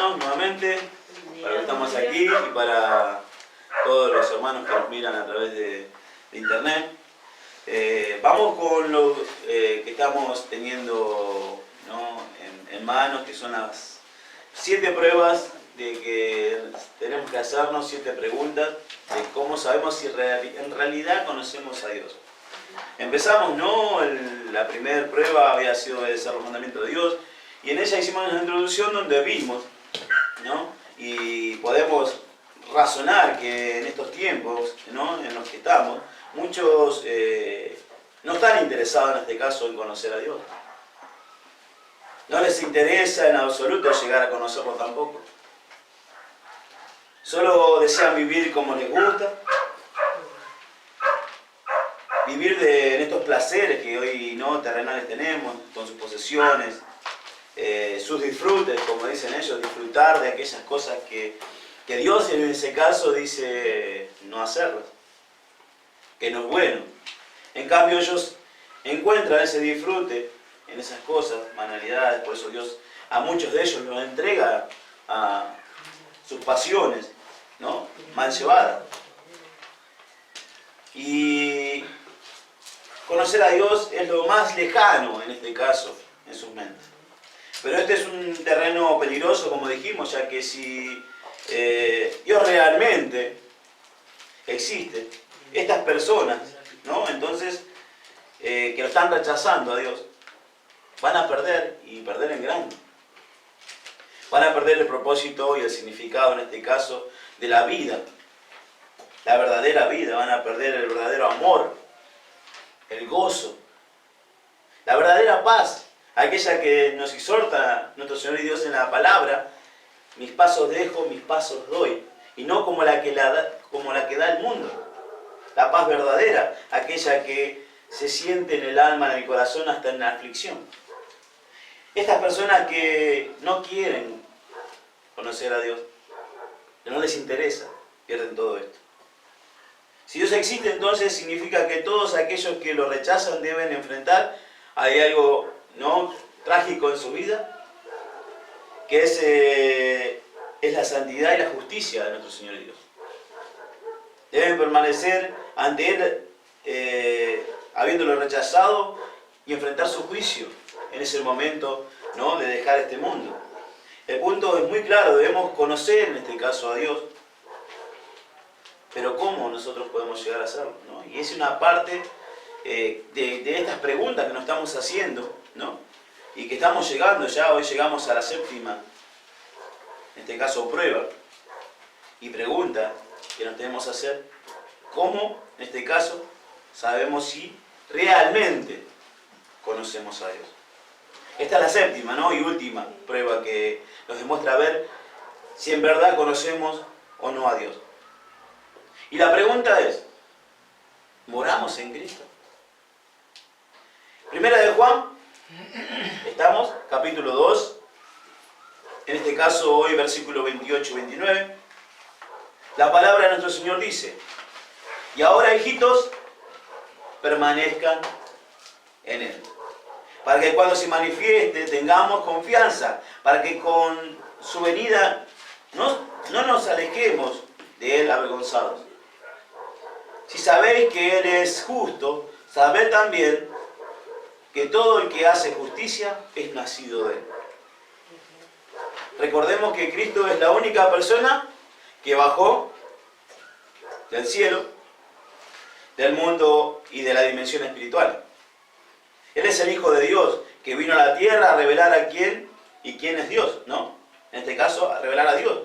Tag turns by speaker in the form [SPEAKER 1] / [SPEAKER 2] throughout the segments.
[SPEAKER 1] hermanos, nuevamente, para los que estamos aquí y para todos los hermanos que nos miran a través de internet. Vamos con lo que estamos teniendo, ¿no?, en manos, que son las 7 pruebas de que tenemos que hacernos, 7 preguntas de cómo sabemos si en realidad conocemos a Dios. Empezamos, ¿no? La primera prueba había sido obedecer los mandamientos de Dios, y en ella hicimos una introducción donde vimos, ¿no?, y podemos razonar que en estos tiempos, ¿no?, en los que estamos, muchos no están interesados en este caso en conocer a Dios. No les interesa en absoluto llegar a conocerlo tampoco. Solo desean vivir como les gusta, vivir en estos placeres que hoy, ¿no?, terrenales tenemos, con sus posesiones, sus disfrutes, como dicen ellos, disfrutar de aquellas cosas que Dios en ese caso dice no hacerlas, que no es bueno. En cambio ellos encuentran ese disfrute en esas cosas, banalidades, por eso Dios a muchos de ellos los entrega a sus pasiones, ¿no?, mal llevadas. Y conocer a Dios es lo más lejano en este caso, en sus mentes. Pero este es un terreno peligroso, como dijimos, ya que si Dios realmente existe, estas personas, ¿no?, entonces, que lo están rechazando a Dios, van a perder, y perder en grande. Van a perder el propósito y el significado, en este caso, de la vida, la verdadera vida. Van a perder el verdadero amor, el gozo, la verdadera paz, aquella que nos exhorta nuestro Señor y Dios en la palabra: mis pasos dejo, mis pasos doy, y no como la que da el mundo. La paz verdadera, aquella que se siente en el alma, en el corazón, hasta en la aflicción. Estas personas que no quieren conocer a Dios, que no les interesa, pierden todo esto. Si Dios existe, entonces significa que todos aquellos que lo rechazan deben enfrentar, hay algo, ¿no?, trágico en su vida, que es la santidad y la justicia de nuestro Señor y Dios. Deben permanecer ante Él, habiéndolo rechazado, y enfrentar su juicio en ese momento, ¿no?, de dejar este mundo. El punto es muy claro: debemos conocer en este caso a Dios, pero ¿cómo nosotros podemos llegar a hacerlo, ¿no? Y es una parte de estas preguntas que nos estamos haciendo, ¿no?, y que estamos llegando ya. Hoy llegamos a la 7ª, en este caso, prueba y pregunta que nos tenemos que hacer: ¿cómo, en este caso, sabemos si realmente conocemos a Dios? Esta es la 7ª, ¿no?, y última prueba que nos demuestra ver si en verdad conocemos o no a Dios. Y la pregunta es: ¿moramos en Cristo? Primera de Juan, estamos, capítulo 2, en este caso hoy versículo 28 y 29. La palabra de nuestro Señor dice: y ahora, hijitos, permanezcan en Él, para que cuando se manifieste tengamos confianza, para que con su venida no nos alejemos de Él avergonzados. Si sabéis que Él es justo, sabed también que todo el que hace justicia es nacido de Él. Recordemos que Cristo es la única persona que bajó del cielo, del mundo y de la dimensión espiritual. Él es el Hijo de Dios, que vino a la tierra a revelar a quién y quién es Dios, ¿no? En este caso, a revelar a Dios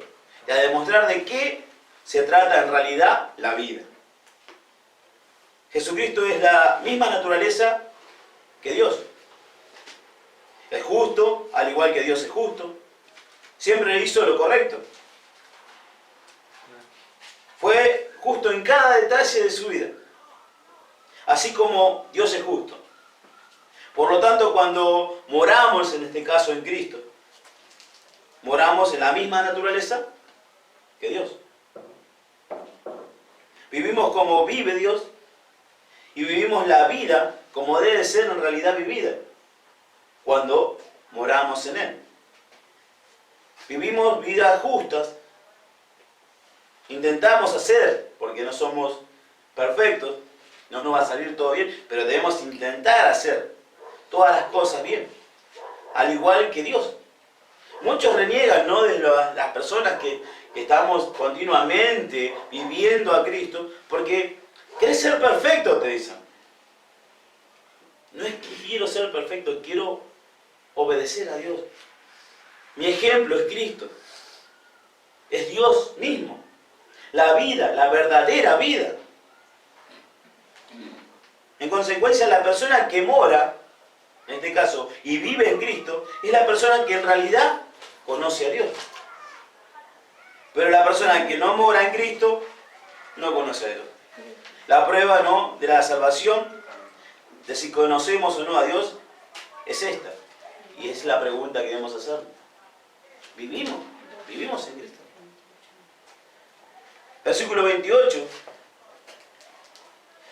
[SPEAKER 1] y a demostrar de qué se trata en realidad la vida. Jesucristo es la misma naturaleza que Dios. Es justo, al igual que Dios es justo. Siempre hizo lo correcto. Fue justo en cada detalle de su vida, así como Dios es justo. Por lo tanto, cuando moramos, en este caso en Cristo, moramos en la misma naturaleza que Dios. Vivimos como vive Dios y vivimos la vida como debe ser en realidad vivida cuando moramos en Él. vivimos vidas justas, intentamos hacer, porque no somos perfectos, no nos va a salir todo bien, pero debemos intentar hacer todas las cosas bien, al igual que Dios. Muchos reniegan, ¿no?, de las personas que estamos continuamente viviendo a Cristo, porque querés ser perfecto, te dicen. No es que quiero ser perfecto, quiero obedecer a Dios. Mi ejemplo es Cristo. Es Dios mismo. La vida, la verdadera vida. En consecuencia, la persona que mora, en este caso, y vive en Cristo, es la persona que en realidad conoce a Dios. Pero la persona que no mora en Cristo, no conoce a Dios. La prueba, ¿no?, de la salvación, de si conocemos o no a Dios, es esta. Y es la pregunta que debemos hacer. ¿Vivimos en Cristo? Versículo 28.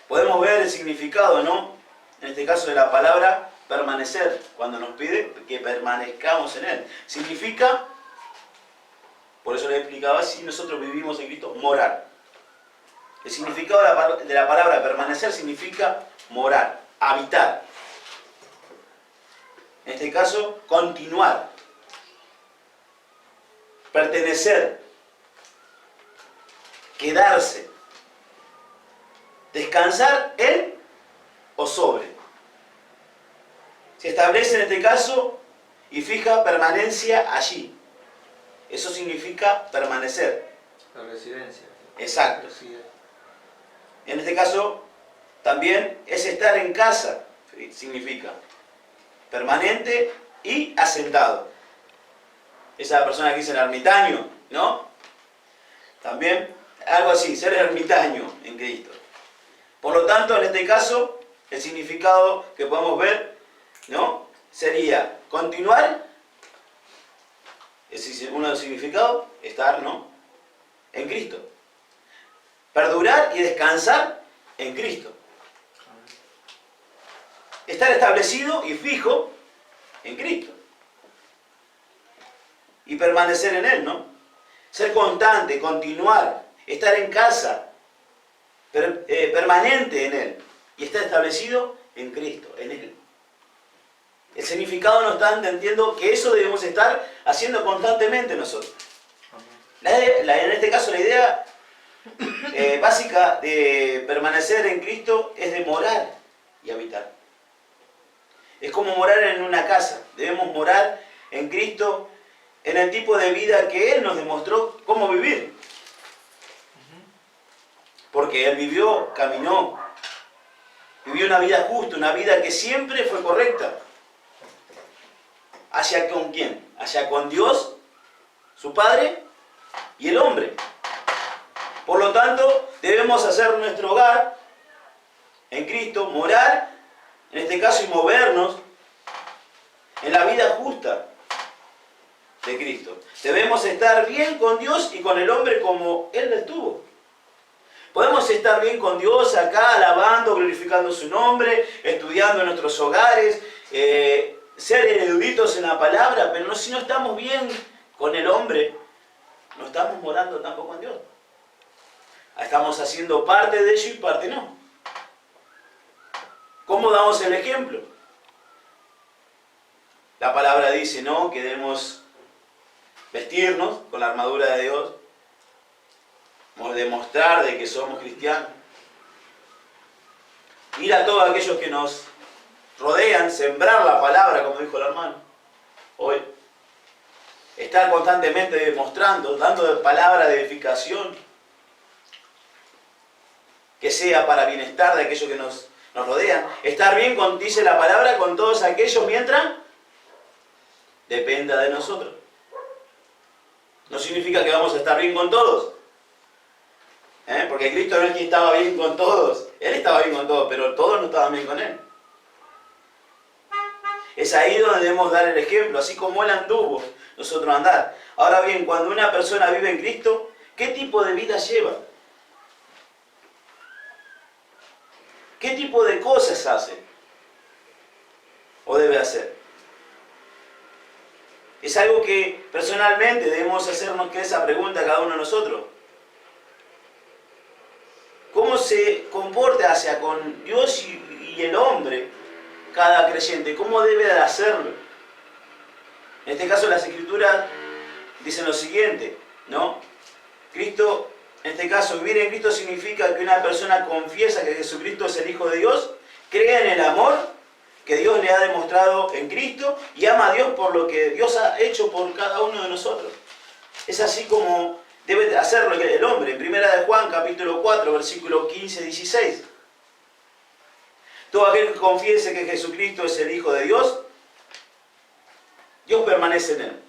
[SPEAKER 1] Podemos ver el significado, ¿no?, en este caso de la palabra permanecer, cuando nos pide que permanezcamos en Él. Significa, por eso le explicaba, si nosotros vivimos en Cristo, morar. El significado de la palabra permanecer significa morar, habitar. En este caso, continuar, pertenecer, quedarse, descansar en o sobre. Se establece en este caso y fija permanencia allí. Eso significa permanecer.
[SPEAKER 2] La residencia.
[SPEAKER 1] Exacto. En este caso, también es estar en casa, significa permanente y asentado. Esa persona que dice el ermitaño, ¿no? También algo así, ser ermitaño en Cristo. Por lo tanto, en este caso, el significado que podemos ver, ¿no?, sería continuar, es uno de los significados, estar, ¿no?, en Cristo. Perdurar y descansar en Cristo. Estar establecido y fijo en Cristo. Y permanecer en Él, ¿no? Ser constante, continuar, estar en casa, permanente en Él. Y estar establecido en Cristo, en Él. El significado nos está entendiendo que eso debemos estar haciendo constantemente nosotros. En este caso, la idea básica de permanecer en Cristo es de morar y habitar. Es como morar en una casa. Debemos morar en Cristo, en el tipo de vida que Él nos demostró cómo vivir. Porque Él vivió, caminó, vivió una vida justa, una vida que siempre fue correcta. ¿Hacia con quién? Hacia con Dios, su Padre y el hombre. Por lo tanto, debemos hacer nuestro hogar en Cristo, morar, en este caso, y movernos en la vida justa de Cristo. Debemos estar bien con Dios y con el hombre como Él estuvo. Podemos estar bien con Dios acá, alabando, glorificando su nombre, estudiando en nuestros hogares, ser eruditos en la palabra, pero si no estamos bien con el hombre, no estamos morando tampoco en Dios. Estamos haciendo parte de ello y parte no. ¿Cómo damos el ejemplo? La palabra dice, ¿no?, que debemos vestirnos con la armadura de Dios, demostrar de que somos cristianos, ir a todos aquellos que nos rodean, sembrar la palabra, como dijo el hermano hoy, estar constantemente demostrando, dando palabra de edificación, que sea para bienestar de aquellos que nos rodean. Estar bien, dice la palabra, con todos aquellos mientras dependa de nosotros. No significa que vamos a estar bien con todos. Porque Cristo no es que estaba bien con todos. Él estaba bien con todos, pero todos no estaban bien con Él. Es ahí donde debemos dar el ejemplo, así como Él anduvo, nosotros andar. Ahora bien, cuando una persona vive en Cristo, ¿qué tipo de vida lleva? ¿Qué tipo de cosas hace? ¿O debe hacer? Es algo que personalmente debemos hacernos que esa pregunta a cada uno de nosotros. ¿Cómo se comporta hacia con Dios y el hombre cada creyente? ¿Cómo debe de hacerlo? En este caso las Escrituras dicen lo siguiente, ¿no? Cristo, en este caso, vivir en Cristo significa que una persona confiesa que Jesucristo es el Hijo de Dios, cree en el amor que Dios le ha demostrado en Cristo y ama a Dios por lo que Dios ha hecho por cada uno de nosotros. Es así como debe hacerlo el hombre. En 1 de Juan, capítulo 4, versículo 15-16. Todo aquel que confiese que Jesucristo es el Hijo de Dios, Dios permanece en él.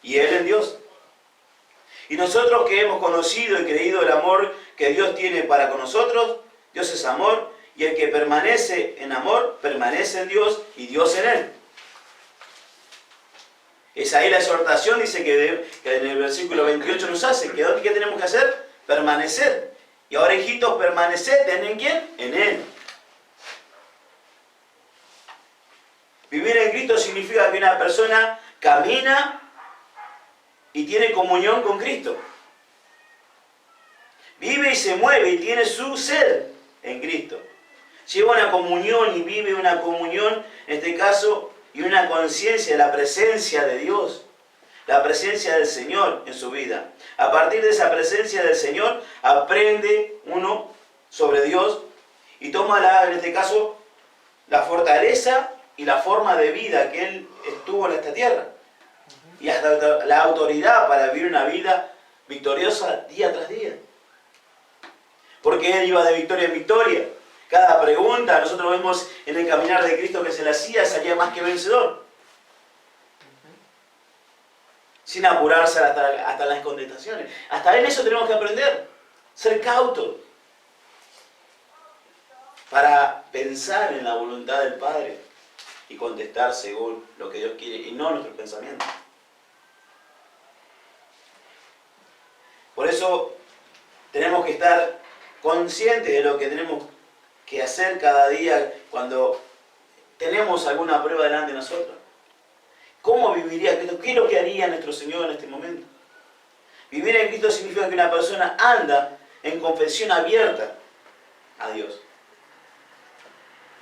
[SPEAKER 1] Y él en Dios. Y nosotros que hemos conocido y creído el amor que Dios tiene para con nosotros, Dios es amor, y el que permanece en amor, permanece en Dios y Dios en él. Es ahí la exhortación, dice que en el versículo 28 nos hace, que ¿qué tenemos que hacer? Permanecer. Y ahora, hijitos, permaneced en quién? En él. Vivir en Cristo significa que una persona camina y tiene comunión con Cristo. Vive y se mueve y tiene su ser en Cristo. Lleva una comunión y vive una comunión, en este caso, y una conciencia de la presencia de Dios, la presencia del Señor en su vida. A partir de esa presencia del Señor, aprende uno sobre Dios y toma, en este caso, la fortaleza y la forma de vida que Él estuvo en esta tierra. Y hasta la autoridad para vivir una vida victoriosa día tras día. Porque Él iba de victoria en victoria. Cada pregunta, nosotros vemos en el caminar de Cristo que se le hacía, salía más que vencedor. Sin apurarse hasta las contestaciones. Hasta en eso tenemos que aprender. Ser cautos. Para pensar en la voluntad del Padre. Y contestar según lo que Dios quiere y no nuestros pensamientos. Por eso tenemos que estar conscientes de lo que tenemos que hacer cada día cuando tenemos alguna prueba delante de nosotros. ¿Cómo viviría Cristo? ¿Qué es lo que haría nuestro Señor en este momento? Vivir en Cristo significa que una persona anda en confesión abierta a Dios.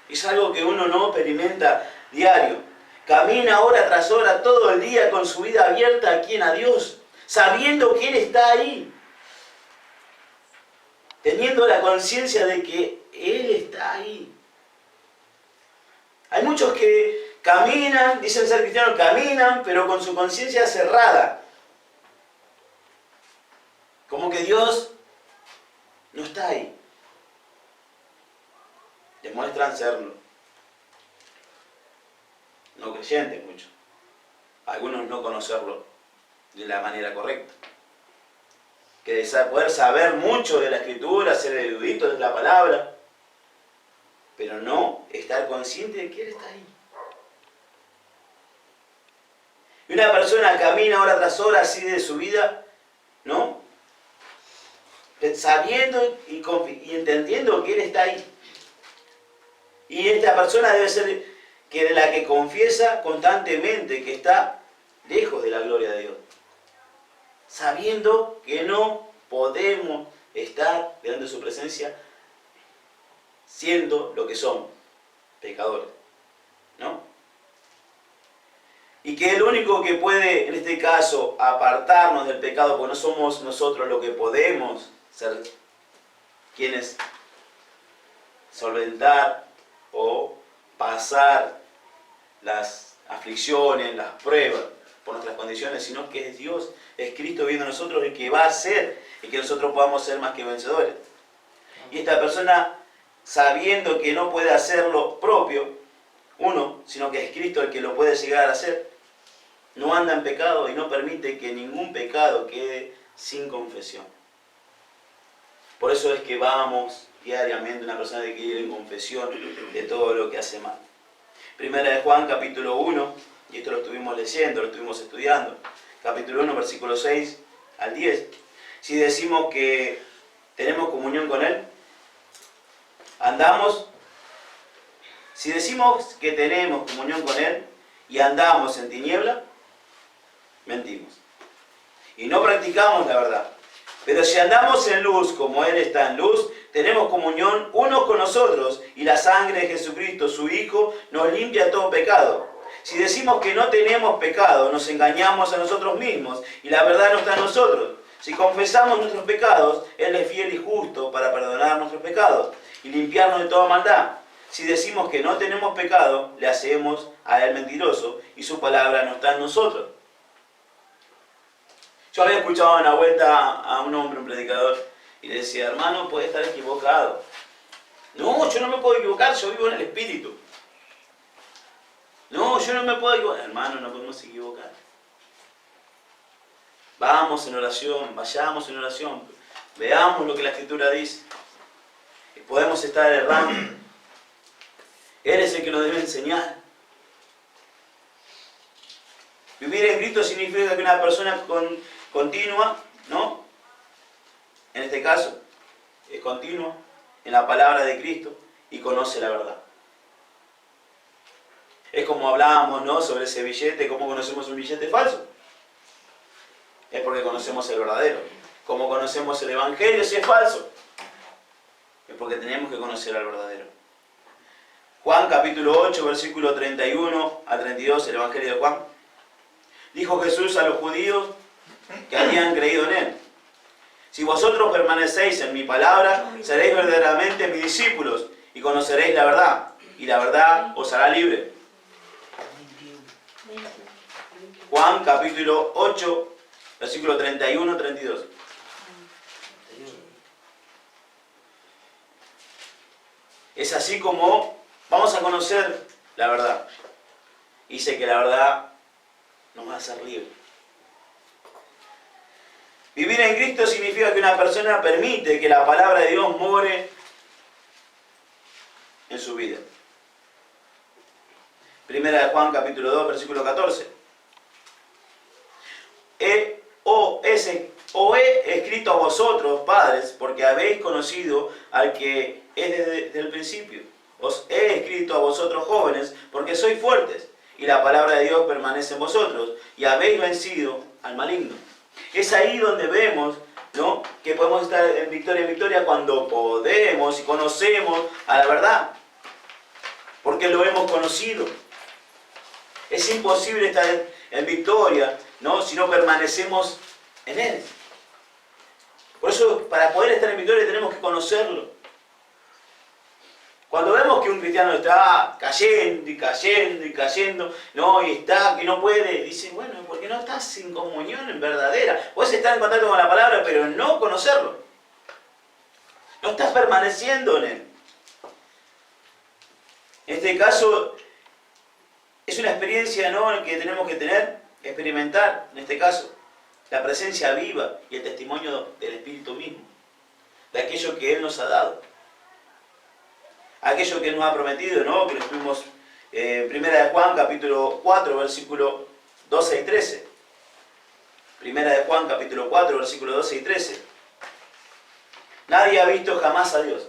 [SPEAKER 1] Es algo que uno no experimenta diario. Camina hora tras hora todo el día con su vida abierta a quién, a Dios, sabiendo que Él está ahí. Teniendo la conciencia de que Él está ahí. Hay muchos que caminan, dicen ser cristianos, caminan, pero con su conciencia cerrada. Como que Dios no está ahí. Demuestran serlo. No creyentes muchos. Algunos no conocerlo de la manera correcta. Que poder saber mucho de la Escritura, ser eruditos de la palabra, pero no estar consciente de que Él está ahí. Y una persona camina hora tras hora así de su vida, ¿no? Sabiendo y entendiendo que Él está ahí. Y esta persona debe ser de la que confiesa constantemente que está lejos de la gloria de Dios. Sabiendo que no podemos estar delante de su presencia siendo lo que somos, pecadores, ¿no? Y que el único que puede, en este caso, apartarnos del pecado, porque no somos nosotros lo que podemos ser quienes solventar o pasar las aflicciones, las pruebas por nuestras condiciones, sino que es Dios, es Cristo viendo en nosotros el que va a hacer y que nosotros podamos ser más que vencedores. Y esta persona, sabiendo que no puede hacer lo propio, sino que es Cristo el que lo puede llegar a hacer, no anda en pecado y no permite que ningún pecado quede sin confesión. Por eso es que vamos diariamente, una persona tiene que ir en confesión de todo lo que hace mal. Primera de Juan, capítulo 1, y esto lo estuvimos leyendo, lo estuvimos estudiando. Capítulo 1, versículo 6 al 10. Si decimos que tenemos comunión con Él, si decimos que tenemos comunión con Él y andamos en tiniebla, mentimos. Y no practicamos la verdad. Pero si andamos en luz como Él está en luz, tenemos comunión unos con nosotros y la sangre de Jesucristo, su Hijo, nos limpia de todo pecado. Si decimos que no tenemos pecado, nos engañamos a nosotros mismos y la verdad no está en nosotros. Si confesamos nuestros pecados, Él es fiel y justo para perdonar nuestros pecados y limpiarnos de toda maldad. Si decimos que no tenemos pecado, le hacemos a Él mentiroso y su palabra no está en nosotros. Yo había escuchado una vuelta a un hombre, un predicador, y le decía, hermano, puede estar equivocado. No, yo no me puedo equivocar, yo vivo en el Espíritu. No, yo no me puedo equivocar. Hermano, no podemos equivocar. Vamos en oración, vayamos en oración, veamos lo que la Escritura dice. Y podemos estar errando. Él es el que nos debe enseñar. Vivir en Cristo significa que una persona continua, ¿no? En este caso, es continua en la palabra de Cristo y conoce la verdad. Es como hablábamos, ¿no? Sobre ese billete, ¿cómo conocemos un billete falso? Es porque conocemos el verdadero. ¿Cómo conocemos el Evangelio si es falso? Es porque tenemos que conocer al verdadero. Juan capítulo 8, versículo 31 a 32, el Evangelio de Juan. Dijo Jesús a los judíos que habían creído en Él: si vosotros permanecéis en mi palabra, seréis verdaderamente mis discípulos y conoceréis la verdad, y la verdad os hará libre. Juan capítulo 8, versículo 31 a 32. Es así como vamos a conocer la verdad. Y sé que la verdad nos va a hacer libres. Vivir en Cristo significa que una persona permite que la palabra de Dios more en su vida. Primera de Juan capítulo 2, versículo 14. He escrito a vosotros, padres, porque habéis conocido al que es desde el principio. Os he escrito a vosotros, jóvenes, porque sois fuertes, y la palabra de Dios permanece en vosotros, y habéis vencido al maligno. Es ahí donde vemos, ¿no?, que podemos estar en victoria cuando podemos y conocemos a la verdad, porque lo hemos conocido. Es imposible estar en victoria, ¿no?, si no permanecemos en Él. Por eso, para poder estar en victoria tenemos que conocerlo. Cuando vemos que un cristiano está cayendo y cayendo y cayendo, ¿no?, y está que no puede, dice, bueno, porque no estás sin comunión en verdadera. Puedes estar en contacto con la palabra, pero no conocerlo. No estás permaneciendo en Él. En este caso, es una experiencia, ¿no?, que tenemos que tener, experimentar, en este caso, la presencia viva y el testimonio del Espíritu mismo, de aquello que Él nos ha dado. Aquello que Él nos ha prometido, ¿no?, que lo estuvimos Primera de Juan, capítulo 4, versículo 12 y 13. Primera de Juan, capítulo 4, versículo 12 y 13. Nadie ha visto jamás a Dios.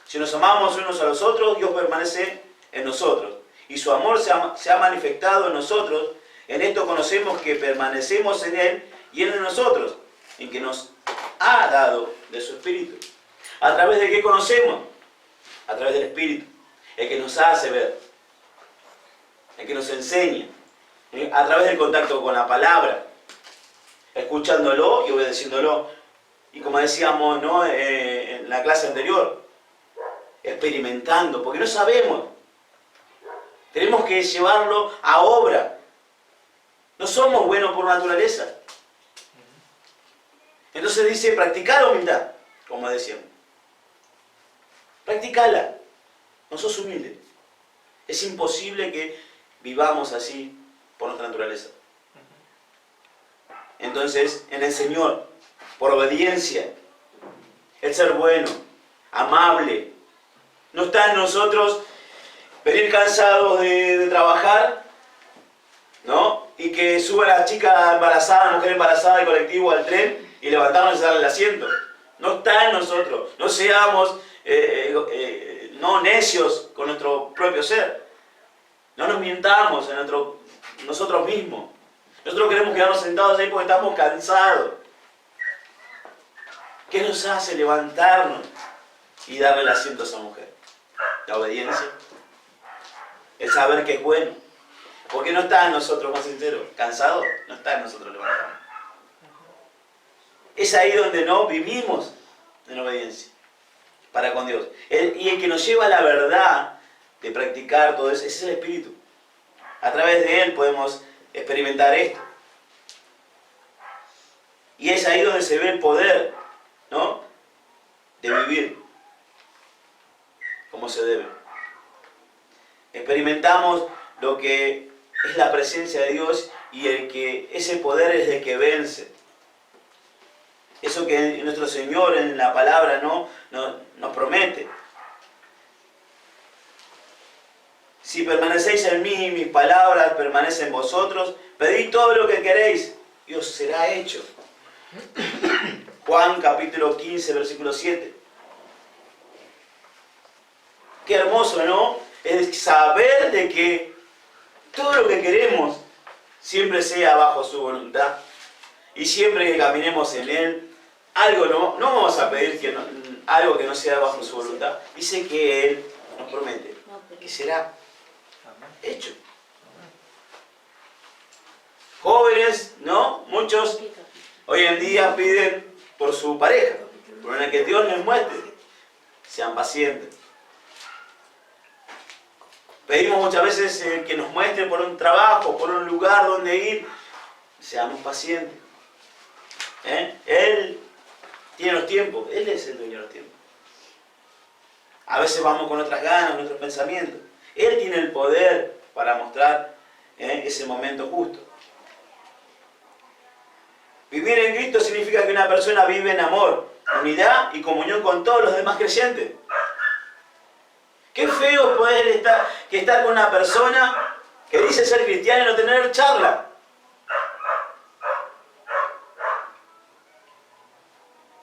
[SPEAKER 1] Si nos amamos unos a los otros, Dios permanece en nosotros, y su amor se ha manifestado en nosotros. En esto conocemos que permanecemos en Él y Él en nosotros, en que nos ha dado de su Espíritu. ¿A través de qué conocemos? A través del Espíritu, el que nos hace ver, el que nos enseña, a través del contacto con la palabra, escuchándolo y obedeciéndolo. Y como decíamos, ¿no?, en la clase anterior, experimentando, porque no sabemos. Tenemos que llevarlo a obra. No somos buenos por naturaleza. Entonces dice, practicar la humildad, como decíamos. Practicala. No sos humilde. Es imposible que vivamos así por nuestra naturaleza. Entonces, en el Señor, por obediencia, el ser bueno, amable, no está en nosotros venir cansados de trabajar, ¿no?, y que suba la chica embarazada, la mujer embarazada del colectivo al tren y levantarnos y darle el asiento. No está en nosotros. No seamos no necios con nuestro propio ser. No nos mientamos en nosotros mismos. Nosotros queremos quedarnos sentados ahí porque estamos cansados. ¿Qué nos hace levantarnos y darle el asiento a esa mujer? La obediencia. El saber que es bueno. Porque no está en nosotros, más sincero, cansado, no está en nosotros levantarnos. Es ahí donde no vivimos en obediencia para con Dios. Y el que nos lleva a la verdad de practicar todo eso, ese es el Espíritu. A través de Él podemos experimentar esto. Y es ahí donde se ve el poder, ¿no?, de vivir como se debe. Experimentamos lo que es la presencia de Dios y ese poder es el que vence. Eso que nuestro Señor en la palabra nos promete. Si permanecéis en mí y mis palabras permanecen en vosotros, pedid todo lo que queréis y os será hecho. Juan capítulo 15, versículo 7. Qué hermoso, ¿no? Es saber de que todo lo que queremos siempre sea bajo su voluntad. Y siempre que caminemos en Él, no vamos a pedir algo que no sea bajo su voluntad. Dice que Él nos promete que será hecho. Jóvenes, ¿no? Muchos hoy en día piden por su pareja, por la que Dios les muestre. Sean pacientes. Pedimos muchas veces que nos muestre por un trabajo, por un lugar donde ir. Seamos pacientes. Él tiene los tiempos. Él es el dueño de los tiempos. A veces vamos con otras ganas, nuestros pensamientos. Él tiene el poder para mostrar ese momento justo. Vivir en Cristo significa que una persona vive en amor, unidad y comunión con todos los demás creyentes. Qué feo poder estar con una persona que dice ser cristiana y no tener charla.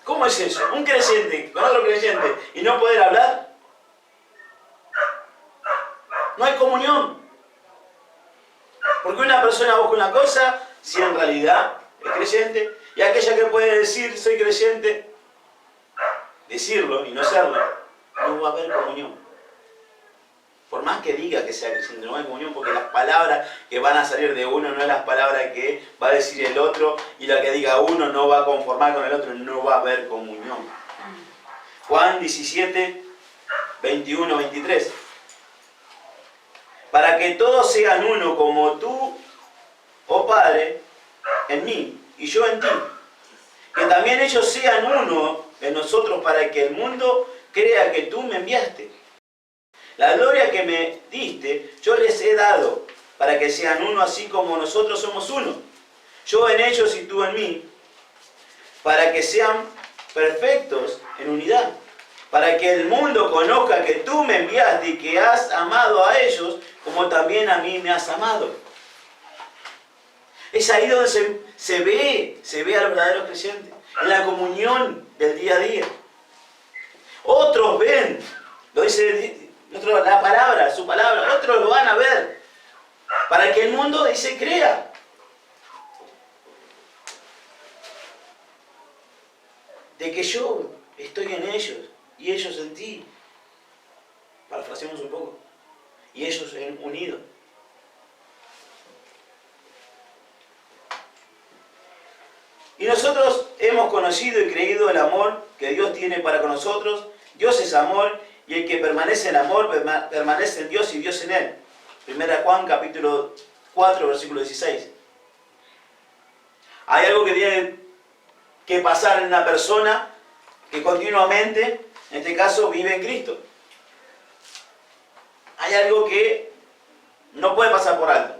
[SPEAKER 1] ¿Cómo es eso? Un creyente con otro creyente y no poder hablar. No hay comunión. Porque una persona busca una cosa si en realidad es creyente, y aquella que puede decir soy creyente, decirlo y no serlo, no va a haber comunión. Por más que diga que sea creyente, no hay comunión, porque las palabras que van a salir de uno no es las palabras que va a decir el otro, y la que diga uno no va a conformar con el otro, no va a haber comunión. Juan 17, 21, 23. Para que todos sean uno como tú, oh Padre, en mí y yo en ti. Que también ellos sean uno en nosotros para que el mundo crea que tú me enviaste. La gloria que me diste, yo les he dado, para que sean uno así como nosotros somos uno. Yo en ellos y tú en mí, para que sean perfectos en unidad. Para que el mundo conozca que tú me enviaste y que has amado a ellos, como también a mí me has amado. Es ahí donde se ve a los verdaderos creyentes, en la comunión del día a día. Otros ven, lo dice la palabra, su palabra, otros lo van a ver, para que el mundo se crea. De que yo estoy en ellos y ellos en ti. Parafraseamos un poco. Y ellos unidos. Y nosotros hemos conocido y creído el amor que Dios tiene para con nosotros. Dios es amor y el que permanece en amor permanece en Dios y Dios en él. 1 Juan capítulo 4, versículo 16. Hay algo que tiene que pasar en una persona que continuamente, en este caso, vive en Cristo. Hay algo que no puede pasar por alto.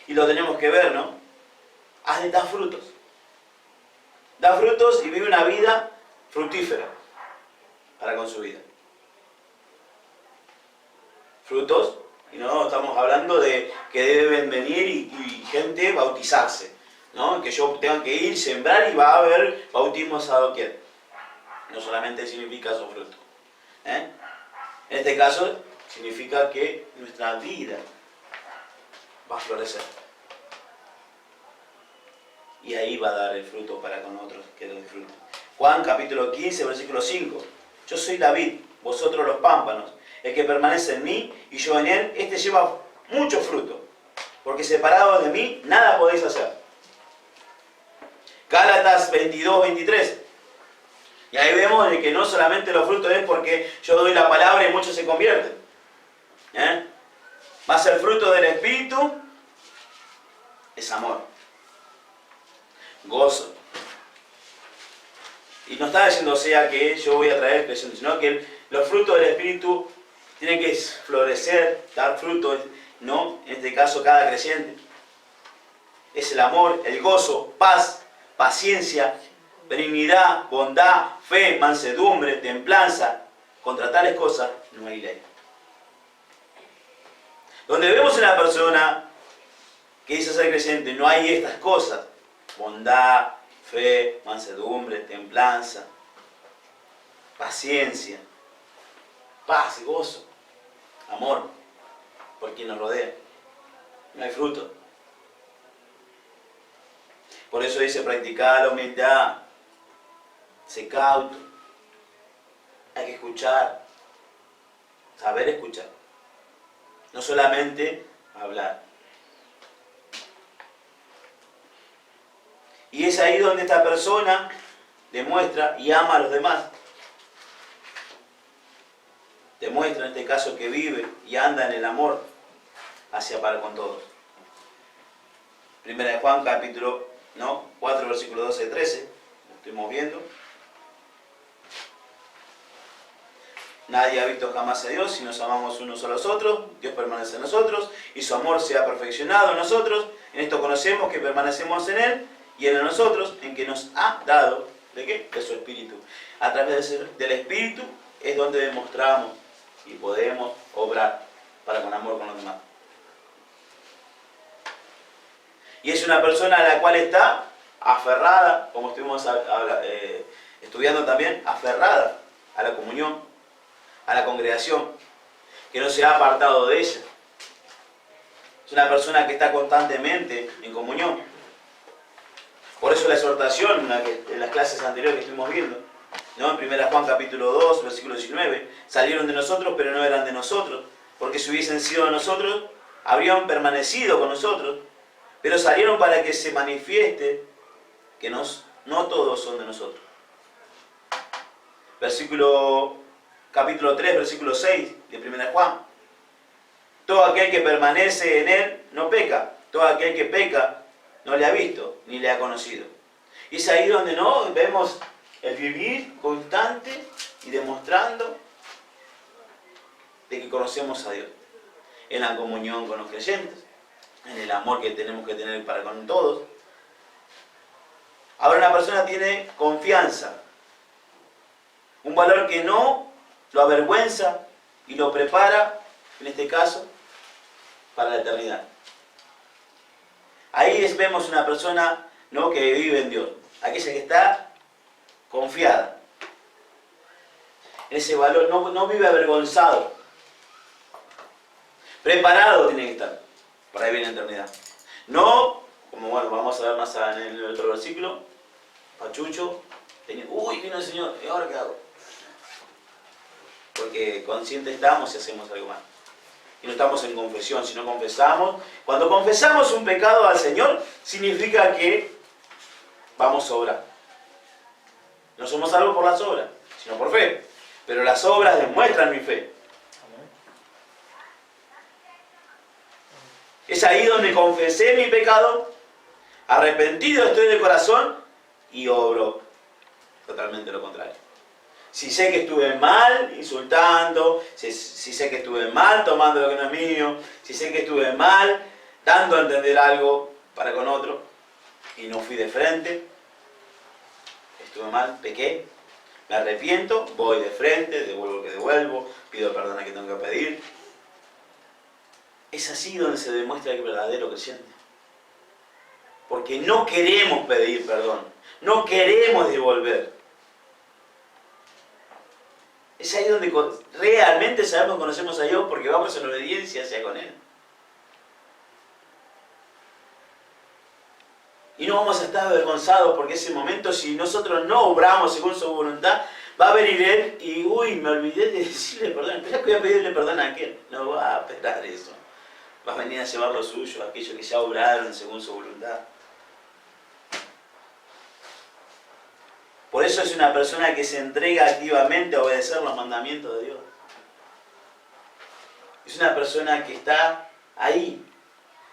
[SPEAKER 1] Y lo tenemos que ver, ¿no? Da frutos. Da frutos y vive una vida fructífera para con su vida. Frutos, y no estamos hablando de que deben venir y gente bautizarse, ¿no? Que yo tenga que ir, sembrar y va a haber bautismos a doquier. No solamente significa su fruto. En este caso, significa que nuestra vida va a florecer. Y ahí va a dar el fruto para con otros que lo disfruten. Juan capítulo 15, versículo 5. Yo soy la vid, vosotros los pámpanos. El que permanece en mí y yo en él, este lleva mucho fruto. Porque separados de mí, nada podéis hacer. Gálatas 22, 23. Y ahí vemos que no solamente los frutos es porque yo doy la palabra y muchos se convierten. Más el fruto del Espíritu es amor, gozo. Y no está diciendo, o sea, que yo voy a traer creciendo, sino que los frutos del Espíritu tienen que florecer, dar fruto, ¿no? En este caso, cada creciente. Es el amor, el gozo, paz, paciencia, benignidad, bondad, fe, mansedumbre, templanza. Contra tales cosas no hay ley. Donde vemos una persona que dice ser creyente, no hay estas cosas. Bondad, fe, mansedumbre, templanza, paciencia, paz, gozo, amor por quien nos rodea. No hay fruto. Por eso dice, practicar la humildad, sé cauto, hay que escuchar, saber escuchar, no solamente hablar. Y es ahí donde esta persona demuestra y ama a los demás. Demuestra en este caso que vive y anda en el amor hacia para con todos. Primera de Juan capítulo 4 versículo 12 y 13. Lo estuvimos viendo. Nadie ha visto jamás a Dios. Si nos amamos unos a los otros, Dios permanece en nosotros y su amor se ha perfeccionado en nosotros. En esto conocemos que permanecemos en Él y Él en nosotros, en que nos ha dado, ¿de qué? De su Espíritu. A través del Espíritu es donde demostramos y podemos obrar para con amor con los demás. Y es una persona a la cual está aferrada, como estuvimos estudiando también, aferrada a la comunión, a la congregación, que no se ha apartado de ella. Es una persona que está constantemente en comunión. Por eso la exhortación en las clases anteriores que estuvimos viendo, ¿no? En 1 Juan capítulo 2, versículo 19, salieron de nosotros, pero no eran de nosotros, porque si hubiesen sido de nosotros, habrían permanecido con nosotros, pero salieron para que se manifieste que no todos son de nosotros. Capítulo 3, versículo 6 de 1 Juan. Todo aquel que permanece en él no peca. Todo aquel que peca no le ha visto ni le ha conocido. Y es ahí donde vemos el vivir constante y demostrando de que conocemos a Dios. En la comunión con los creyentes, en el amor que tenemos que tener para con todos. Ahora una persona tiene confianza, un valor que no lo avergüenza y lo prepara, en este caso, para la eternidad. Ahí vemos una persona que vive en Dios, aquella que está confiada. En ese valor no vive avergonzado, preparado tiene que estar para vivir en la eternidad. No, como vamos a ver más en el otro versículo, pachucho, vino el Señor, ¿y ahora qué hago? Porque conscientes estamos si hacemos algo mal. Y no estamos en confesión, si no confesamos. Cuando confesamos un pecado al Señor, significa que vamos a obrar. No somos salvos por las obras, sino por fe. Pero las obras demuestran mi fe. Es ahí donde confesé mi pecado, arrepentido estoy de corazón y obro totalmente lo contrario. Si sé que estuve mal insultando, si sé que estuve mal tomando lo que no es mío, si sé que estuve mal dando a entender algo para con otro y no fui de frente, estuve mal, pequé, me arrepiento, voy de frente, devuelvo lo que devuelvo, pido perdón a quien tengo que pedir. Es así donde se demuestra el verdadero creyente. Porque no queremos pedir perdón, no queremos devolver. Es ahí donde realmente sabemos que conocemos a Dios porque vamos en obediencia hacia con Él. Y no vamos a estar avergonzados porque ese momento, si nosotros no obramos según su voluntad, va a venir Él y, uy, me olvidé de decirle perdón. Espera que voy a pedirle perdón a aquel. No va a esperar eso. Va a venir a llevar lo suyo, aquellos que ya obraron según su voluntad. Por eso es una persona que se entrega activamente a obedecer los mandamientos de Dios. Es una persona que está ahí,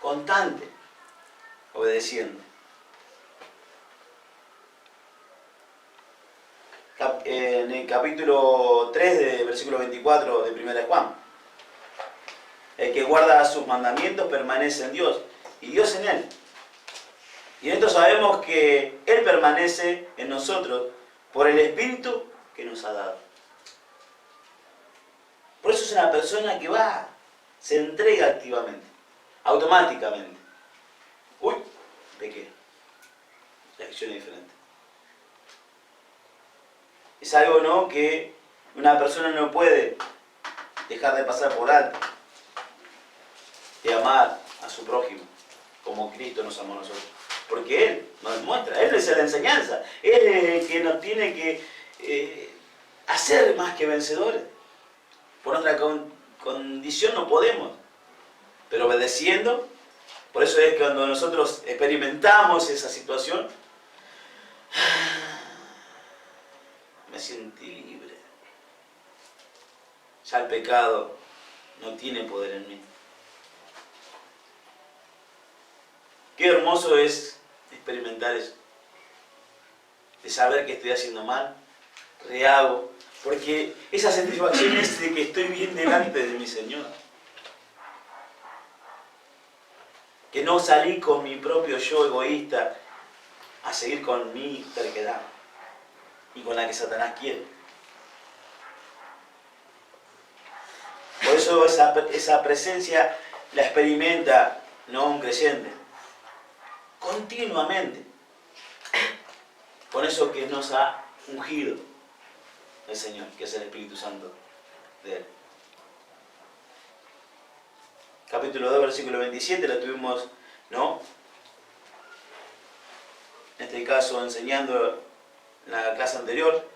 [SPEAKER 1] constante, obedeciendo. En el capítulo 3, de versículo 24 de 1 de Juan. El que guarda sus mandamientos permanece en Dios y Dios en él. Y en esto sabemos que Él permanece en nosotros por el Espíritu que nos ha dado. Por eso es una persona que va, se entrega activamente, automáticamente. Uy, pequé. Reacción diferente. Es algo, ¿no?, que una persona no puede dejar de pasar por alto, de amar a su prójimo, como Cristo nos amó a nosotros. Porque Él nos muestra, Él es la enseñanza, Él es el que nos tiene que hacer más que vencedores. Por nuestra condición no podemos, pero obedeciendo, por eso es que cuando nosotros experimentamos esa situación, me siento libre. Ya el pecado no tiene poder en mí. Qué hermoso es experimentar eso. De saber que estoy haciendo mal, rehago, porque esa satisfacción es de que estoy bien delante de mi Señor. Que no salí con mi propio yo egoísta a seguir con mi terquedad y con la que Satanás quiere. Por eso esa presencia la experimenta, no un creyente, continuamente, con eso que nos ha ungido el Señor, que es el Espíritu Santo de Él. Capítulo 2, versículo 27, lo tuvimos, ¿no?, en este caso enseñando en la clase anterior.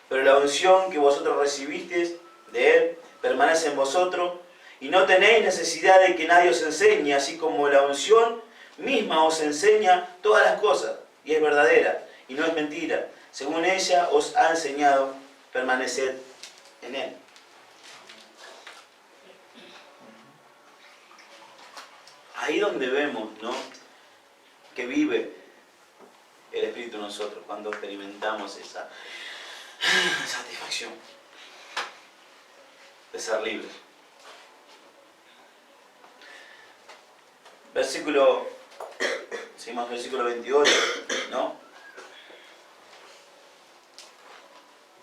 [SPEAKER 1] Pero la unción que vosotros recibisteis de Él permanece en vosotros, y no tenéis necesidad de que nadie os enseñe, así como la unción misma os enseña todas las cosas, y es verdadera, y no es mentira. Según ella os ha enseñado, permaneced en Él. Ahí donde vemos, ¿no?, que vive el Espíritu en nosotros, cuando experimentamos esa satisfacción de ser libres. Seguimos versículo 28, ¿no?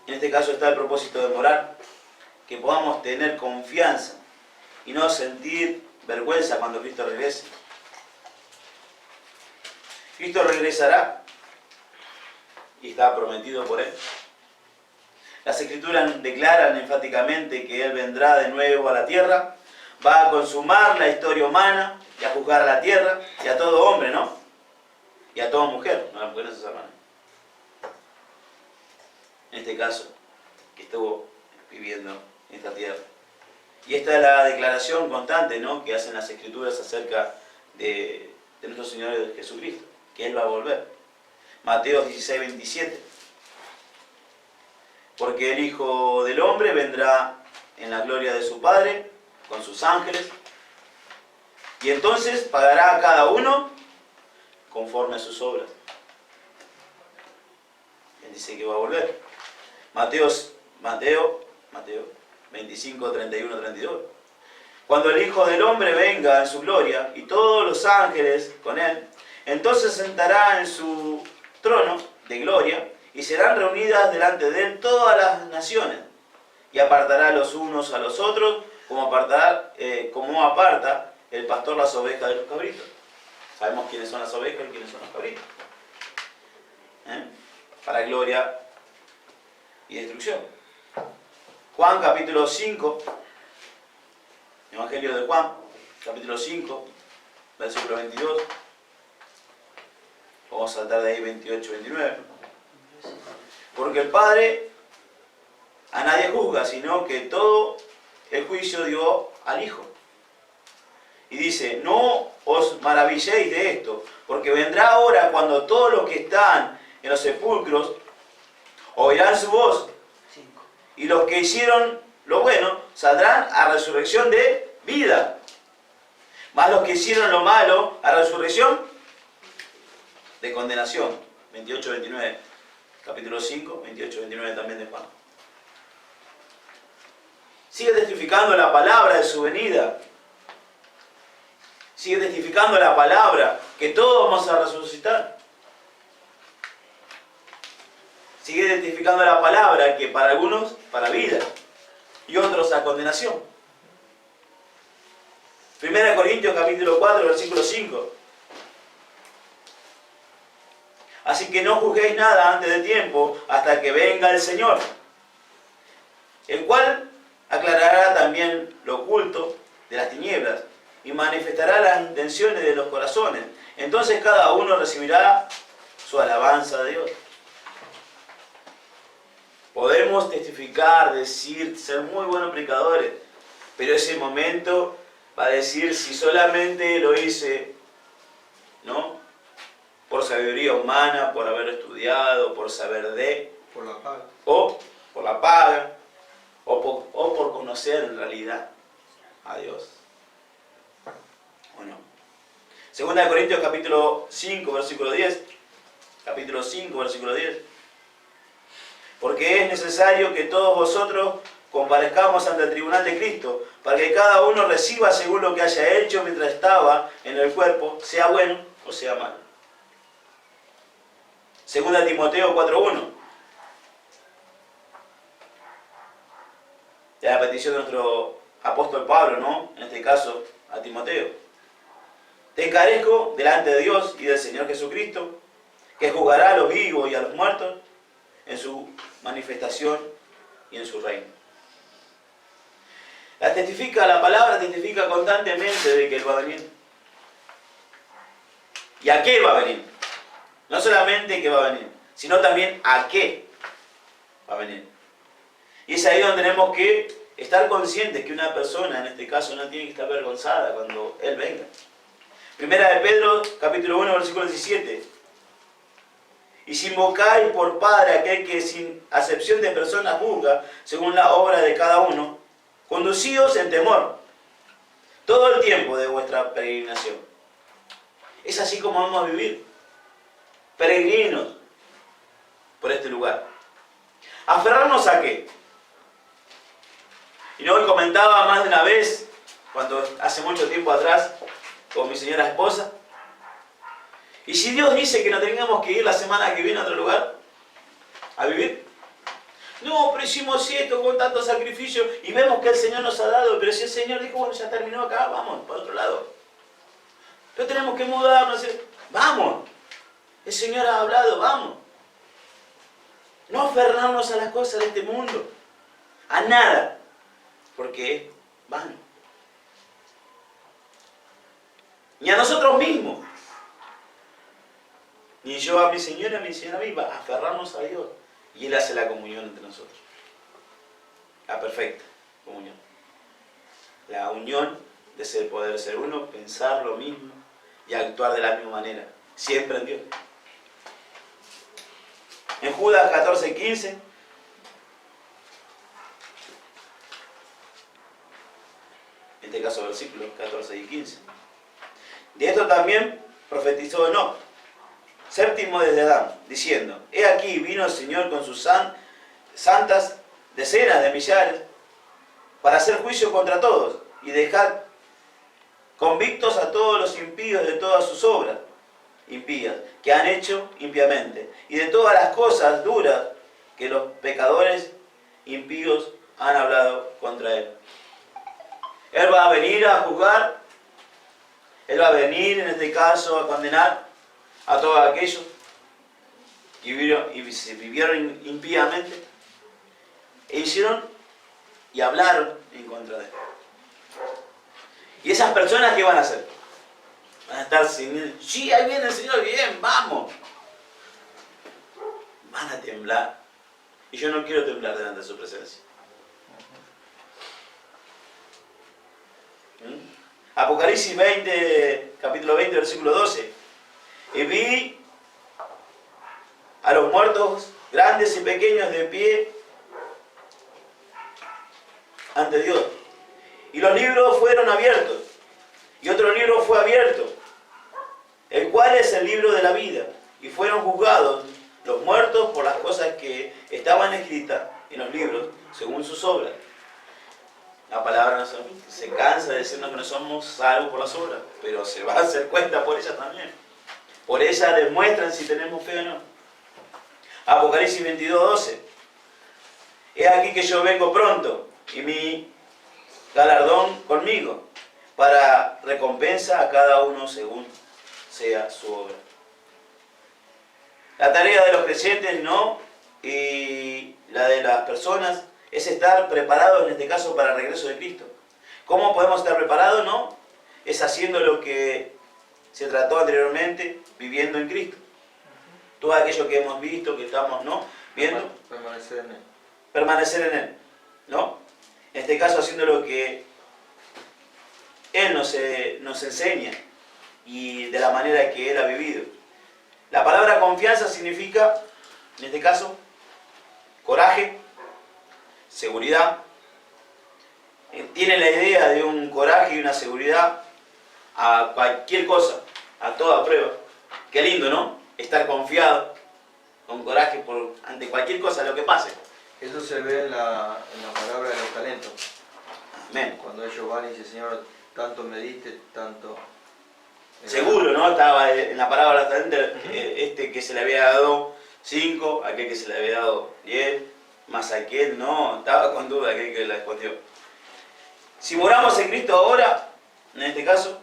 [SPEAKER 1] En este caso está el propósito de morar, que podamos tener confianza y no sentir vergüenza cuando Cristo regrese. Cristo regresará y está prometido por Él. Las Escrituras declaran enfáticamente que Él vendrá de nuevo a la tierra, va a consumar la historia humana y a juzgar a la tierra y a todo hombre, ¿no? Y a toda mujer, no a las mujeres sus hermanas. En este caso, que estuvo viviendo en esta tierra. Y esta es la declaración constante, ¿no?, que hacen las Escrituras acerca de nuestro Señor Jesucristo, que Él va a volver. Mateo 16, 27. Porque el Hijo del Hombre vendrá en la gloria de su Padre, con sus ángeles, y entonces pagará a cada uno conforme a sus obras. Él dice que va a volver. Mateo 25, 31, 32. Cuando el Hijo del Hombre venga en su gloria y todos los ángeles con Él, entonces sentará en su trono de gloria y serán reunidas delante de Él todas las naciones, y apartará los unos a los otros como aparta el pastor las ovejas de los cabritos. Sabemos quiénes son las ovejas y quiénes son los cabritos. Para gloria y destrucción. Juan capítulo 5, Evangelio de Juan, capítulo 5, versículo 22. Vamos a saltar de ahí 28, 29. Porque el Padre a nadie juzga, sino que todo el juicio dio al Hijo. Y dice, no os maravilléis de esto, porque vendrá hora cuando todos los que están en los sepulcros oirán su voz, y los que hicieron lo bueno saldrán a resurrección de vida, mas los que hicieron lo malo a resurrección de condenación. 28, 29, capítulo 5, 28, 29 también de Juan. Sigue testificando la palabra de su venida. Sigue testificando la palabra que todos vamos a resucitar. Sigue testificando la palabra que para algunos, para vida, y otros a condenación. 1 Corintios capítulo 4, versículo 5. Así que no juzguéis nada antes de tiempo, hasta que venga el Señor, el cual aclarará también lo oculto de las tinieblas y manifestará las intenciones de los corazones. Entonces cada uno recibirá su alabanza de Dios. Podemos testificar, decir, ser muy buenos predicadores, pero ese momento va a decir si solamente lo hice, ¿no?, por sabiduría humana, por haber estudiado, por saber de,
[SPEAKER 2] por la paga,
[SPEAKER 1] o por la paga, o por conocer en realidad a Dios. ¿O no? 2 Corintios capítulo 5, versículo 10. Capítulo 5, versículo 10. Porque es necesario que todos vosotros comparezcamos ante el tribunal de Cristo, para que cada uno reciba según lo que haya hecho mientras estaba en el cuerpo, sea bueno o sea malo. 2 Timoteo 4:1. Es la petición de nuestro apóstol Pablo, ¿no? En este caso, a Timoteo. Te encarezco delante de Dios y del Señor Jesucristo, que juzgará a los vivos y a los muertos en su manifestación y en su reino. La palabra testifica constantemente de que Él va a venir. ¿Y a qué va a venir? No solamente que va a venir, sino también a qué va a venir. Y es ahí donde tenemos que estar conscientes que una persona, en este caso, no tiene que estar avergonzada cuando Él venga. Primera de Pedro, capítulo 1, versículo 17. Y si invocáis por Padre aquel que sin acepción de personas juzga, según la obra de cada uno, conducíos en temor todo el tiempo de vuestra peregrinación. Es así como vamos a vivir, peregrinos por este lugar. ¿Aferrarnos a qué? Y no, comentaba más de una vez, cuando hace mucho tiempo atrás, con mi señora esposa, y si Dios dice que no tengamos que ir la semana que viene a otro lugar a vivir, no, pero hicimos esto con tanto sacrificio y vemos que el Señor nos ha dado, pero si el Señor dijo, bueno, ya terminó acá, vamos, para otro lado. Pero tenemos que mudarnos, vamos, el Señor ha hablado, vamos. No aferrarnos a las cosas de este mundo, a nada, porque es vano. Ni a nosotros mismos, ni yo a mi señora, a mí, va a aferrarnos a Dios. Y Él hace la comunión entre nosotros. La perfecta comunión. La unión de poder ser uno, pensar lo mismo y actuar de la misma manera. Siempre en Dios. En Judas 14:15. En este caso versículos 14 y 15. De esto también profetizó Enoc, séptimo desde Adán, diciendo: He aquí vino el Señor con sus santas decenas de millares para hacer juicio contra todos y dejar convictos a todos los impíos de todas sus obras impías que han hecho impiamente y de todas las cosas duras que los pecadores impíos han hablado contra Él. Él va a venir a juzgar, Él va a venir en este caso a condenar a todos aquellos que vivieron impíamente e hicieron y hablaron en contra de Él. ¿Y esas personas qué van a hacer? Van a estar sin... Sí, ahí viene el Señor, bien, vamos. Van a temblar. Y yo no quiero temblar delante de su presencia. Apocalipsis 20, capítulo 20, versículo 12. Y vi a los muertos, grandes y pequeños, de pie ante Dios. Y los libros fueron abiertos. Y otro libro fue abierto, el cual es el libro de la vida. Y fueron juzgados los muertos por las cosas que estaban escritas en los libros, según sus obras. La palabra se cansa de decirnos que no somos salvos por las obras, pero se va a hacer cuenta por ellas también. Por ellas demuestran si tenemos fe o no. Apocalipsis 22, 12. He aquí que yo vengo pronto, y mi galardón conmigo, para recompensa a cada uno según sea su obra. La tarea de los creyentes, ¿no?, y la de las personas, es estar preparados, en este caso, para el regreso de Cristo. ¿Cómo podemos estar preparados? No, es haciendo lo que se trató anteriormente, viviendo en Cristo. Todo aquello que hemos visto, que estamos, ¿no?, viendo.
[SPEAKER 2] Permanecer en Él.
[SPEAKER 1] Permanecer en Él, ¿no? En este caso, haciendo lo que Él nos enseña y de la manera que Él ha vivido. La palabra confianza significa, en este caso, coraje, seguridad. Tiene la idea de un coraje y una seguridad a cualquier cosa, a toda prueba. Qué lindo, ¿no? Estar confiado, con coraje ante cualquier cosa, lo que pase.
[SPEAKER 2] Eso se ve en la palabra de los talentos.
[SPEAKER 1] Amén.
[SPEAKER 2] Cuando ellos van y dicen, Señor, tanto me diste, tanto...
[SPEAKER 1] Seguro, ¿no? Estaba en la palabra este que se le había dado 5, aquel que se le había dado 10, más aquel, no, estaba con duda aquel que la escondió. Si moramos en Cristo ahora, en este caso,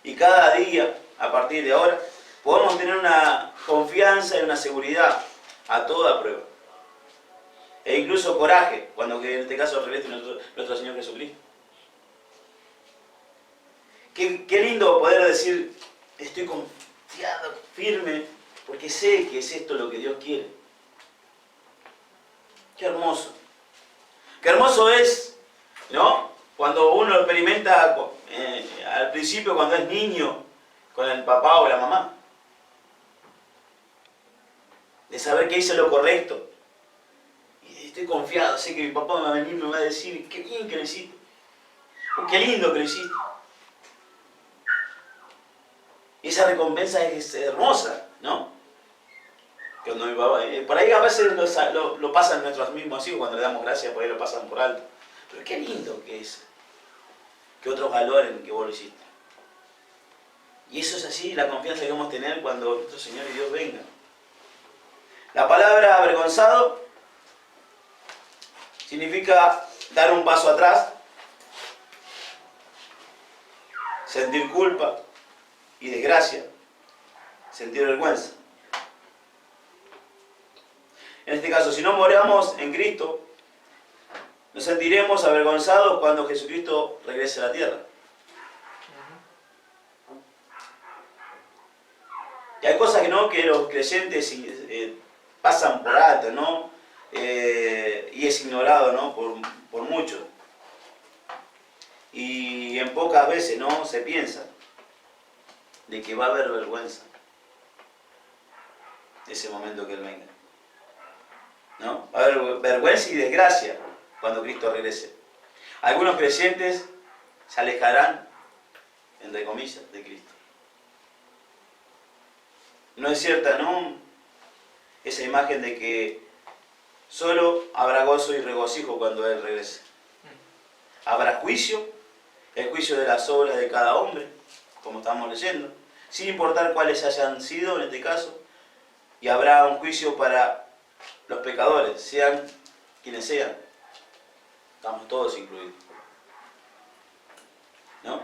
[SPEAKER 1] y cada día, a partir de ahora, podemos tener una confianza y una seguridad a toda prueba. E incluso coraje, cuando en este caso regrese nuestro Señor Jesucristo. Qué lindo poder decir, estoy confiado, firme, porque sé que es esto lo que Dios quiere. Qué hermoso. Qué hermoso es, ¿no?, cuando uno lo experimenta al principio, cuando es niño, con el papá o la mamá. De saber que hice lo correcto. Y estoy confiado, sé que mi papá me va a venir y me va a decir, qué bien que lo hiciste. Qué lindo que lo hiciste. Y esa recompensa es hermosa, ¿no? Cuando mi papá, por ahí a veces lo pasan nuestros mismos hijos, cuando le damos gracias, por ahí lo pasan por alto. Pero qué lindo que es. Que otros valoren que vos lo hiciste. Y eso es así, la confianza que vamos a tener cuando nuestro Señor y Dios vengan. La palabra avergonzado significa dar un paso atrás, sentir culpa y desgracia, sentir vergüenza. En este caso, si no moramos en Cristo, nos sentiremos avergonzados cuando Jesucristo regrese a la tierra. Y hay cosas que los creyentes pasan por alto, ¿no? Y es ignorado, ¿no?, por muchos. Y en pocas veces, ¿no?, se piensa de que va a haber vergüenza de ese momento que Él venga, ¿no? Va a haber vergüenza y desgracia cuando Cristo regrese. Algunos creyentes se alejarán, entre comillas, de Cristo. No es cierta, ¿no?, esa imagen de que solo habrá gozo y regocijo cuando Él regrese. Habrá juicio, el juicio de las obras de cada hombre, como estamos leyendo, sin importar cuáles hayan sido en este caso, y habrá un juicio para los pecadores, sean quienes sean. Estamos todos incluidos, ¿no?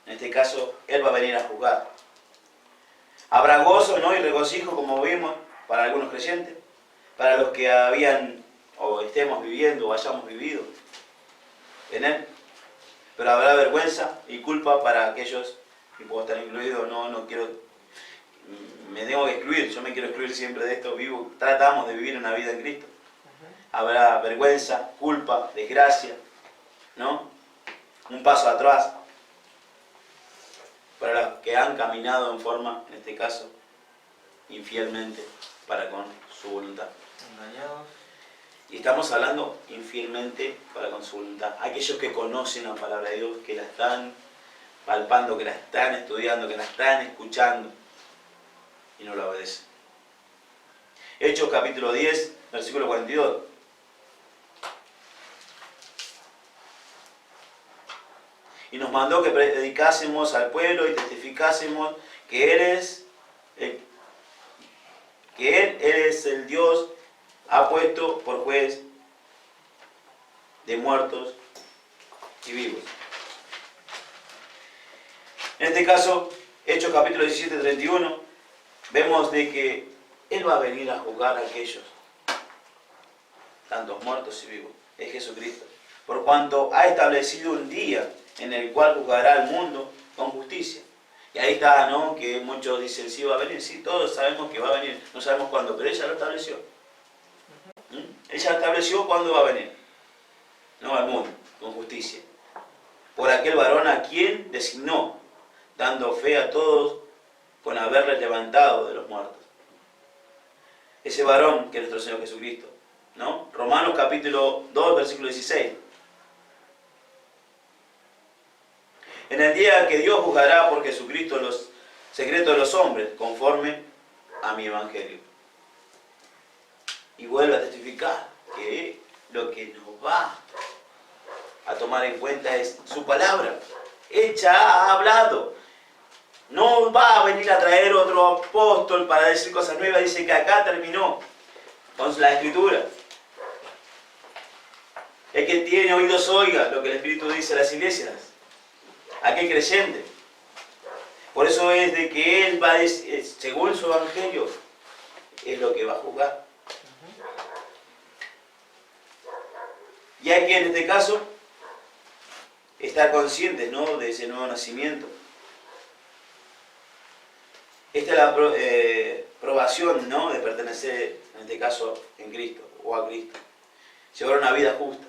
[SPEAKER 1] En este caso, Él va a venir a juzgar. Habrá gozo, ¿no?, y regocijo, como vimos, para algunos creyentes, para los que habían o estemos viviendo o hayamos vivido en Él. Pero habrá vergüenza y culpa para aquellos y puedo estar incluido, no quiero, me tengo que excluir, yo me quiero excluir siempre de esto, tratamos de vivir una vida en Cristo. Habrá vergüenza, culpa, desgracia, ¿no? Un paso atrás para los que han caminado en forma, en este caso, infielmente para con su voluntad.
[SPEAKER 2] Engañados.
[SPEAKER 1] Y estamos hablando infielmente para con su voluntad. Aquellos que conocen la palabra de Dios, que la están palpando, que la están estudiando, que la están escuchando y no la obedecen. Hechos capítulo 10, versículo 42. Y nos mandó que predicásemos al pueblo y testificásemos que Él es el Dios, ha puesto por juez de muertos y vivos. En este caso, Hechos capítulo 17, 31, vemos de que Él va a venir a juzgar a aquellos, tantos muertos y vivos. Es Jesucristo. Por cuanto ha establecido un día en el cual juzgará al mundo con justicia. Y ahí está, ¿no? Que muchos dicen, sí va a venir, sí, todos sabemos que va a venir, no sabemos cuándo, pero ella lo estableció. Ella estableció cuándo va a venir, no al mundo, con justicia. Por aquel varón a quien designó, dando fe a todos con haberle levantado de los muertos. Ese varón que es nuestro Señor Jesucristo, ¿no? Romanos capítulo 2, versículo 16. En el día que Dios juzgará por Jesucristo los secretos de los hombres, conforme a mi evangelio. Y vuelve a testificar que lo que nos va a tomar en cuenta es su palabra. Ella ha hablado. No va a venir a traer otro apóstol para decir cosas nuevas. Dice que acá terminó con la Escritura. El que tiene oídos oiga lo que el Espíritu dice a las iglesias. Aquel creyente. Por eso es de que Él va a decir, según su evangelio, es lo que va a juzgar. Y hay que en este caso estar conscientes, ¿no?, de ese nuevo nacimiento. Esta es la probación, ¿no?, de pertenecer, en este caso, en Cristo o a Cristo. Llevar una vida justa.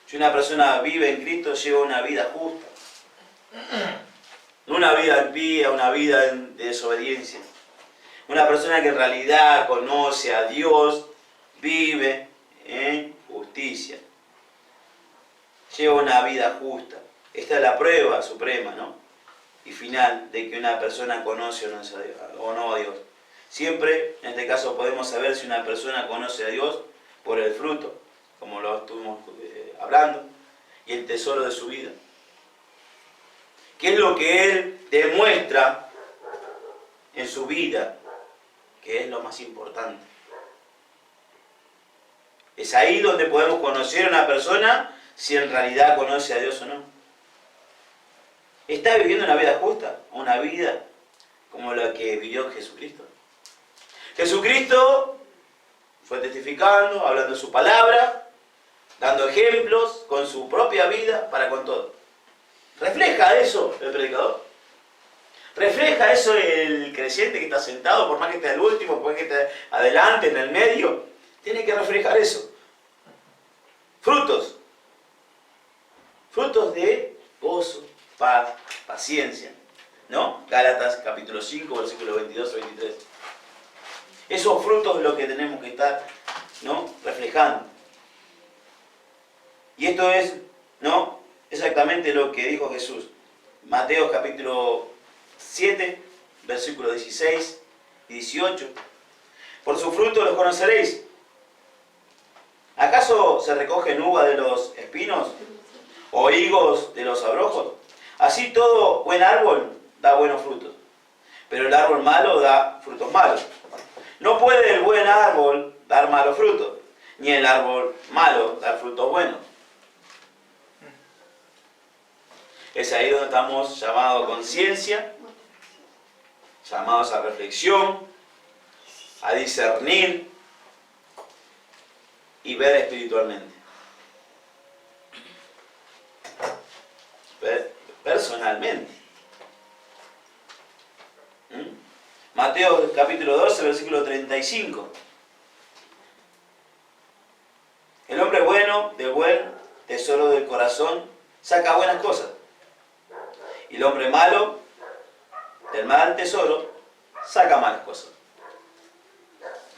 [SPEAKER 1] Si una persona vive en Cristo, lleva una vida justa. No una vida impía, una vida de desobediencia. Una persona que en realidad conoce a Dios, vive en justicia. Lleva una vida justa. Esta es la prueba suprema, ¿no?, y final de que una persona conoce o no a Dios. Siempre, en este caso, podemos saber si una persona conoce a Dios por el fruto, como lo estuvimos hablando, y el tesoro de su vida. ¿Qué es lo que Él demuestra en su vida? Que es lo más importante. Es ahí donde podemos conocer a una persona si en realidad conoce a Dios o no. ¿Está viviendo una vida justa? Una vida como la que vivió Jesucristo. Jesucristo fue testificando, hablando de su palabra, dando ejemplos con su propia vida para con todo. ¿Refleja eso el predicador? ¿Refleja eso el creyente que está sentado, por más que esté al último, por más que esté adelante, en el medio? Tiene que reflejar eso. Frutos. Frutos de gozo, paz, paciencia. ¿No? Gálatas capítulo 5, versículos 22 y 23. Esos frutos es lo que tenemos que estar, ¿no?, reflejando. Y esto es, ¿no?, exactamente lo que dijo Jesús. Mateo capítulo 7, versículos 16 y 18. Por su fruto los conoceréis. ¿Acaso se recogen uvas de los espinos o higos de los abrojos? Así todo buen árbol da buenos frutos, pero el árbol malo da frutos malos. No puede el buen árbol dar malos frutos, ni el árbol malo dar frutos buenos. Es ahí donde estamos llamados a conciencia, llamados a reflexión, a discernir y ver espiritualmente. personalmente. Mateo capítulo 12, versículo 35. El hombre bueno, del buen tesoro del corazón, saca buenas cosas. Y el hombre malo, del mal tesoro, saca malas cosas.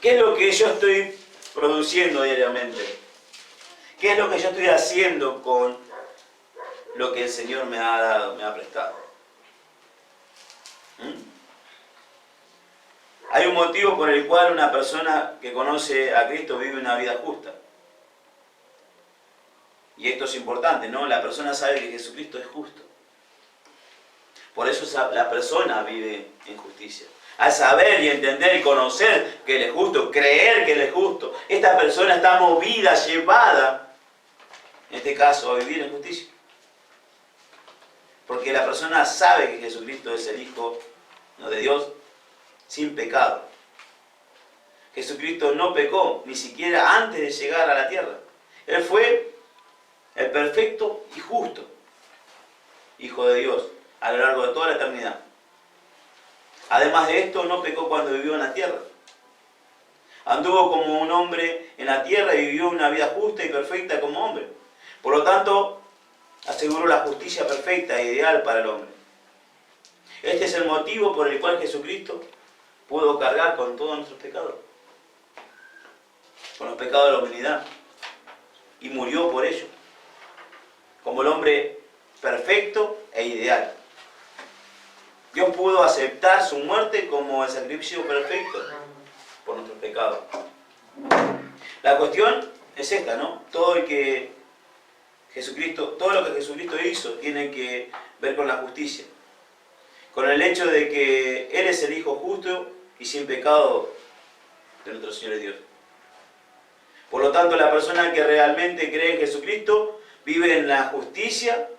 [SPEAKER 1] ¿Qué es lo que yo estoy produciendo diariamente? ¿Qué es lo que yo estoy haciendo con lo que el Señor me ha dado, me ha prestado? Hay un motivo por el cual una persona que conoce a Cristo vive una vida justa. Y esto es importante, ¿no? La persona sabe que Jesucristo es justo. Por eso la persona vive en justicia. Al saber y entender y conocer que Él es justo, creer que Él es justo, esta persona está movida, llevada, en este caso, a vivir en justicia. Porque la persona sabe que Jesucristo es el Hijo, ¿no?, de Dios, sin pecado. Jesucristo no pecó, ni siquiera antes de llegar a la tierra. Él fue el perfecto y justo Hijo de Dios a lo largo de toda la eternidad. Además de esto, no pecó cuando vivió en la tierra. Anduvo como un hombre en la tierra y vivió una vida justa y perfecta como hombre. Por lo tanto, aseguró la justicia perfecta e ideal para el hombre. Este es el motivo por el cual Jesucristo pudo cargar con todos nuestros pecados, con los pecados de la humanidad, y murió por ello, como el hombre perfecto e ideal. Dios pudo aceptar su muerte como el sacrificio perfecto por nuestros pecados. La cuestión es esta, ¿no? Todo lo que Jesucristo hizo tiene que ver con la justicia, con el hecho de que Él es el Hijo justo y sin pecado de nuestro Señor y Dios. Por lo tanto, la persona que realmente cree en Jesucristo vive en la justicia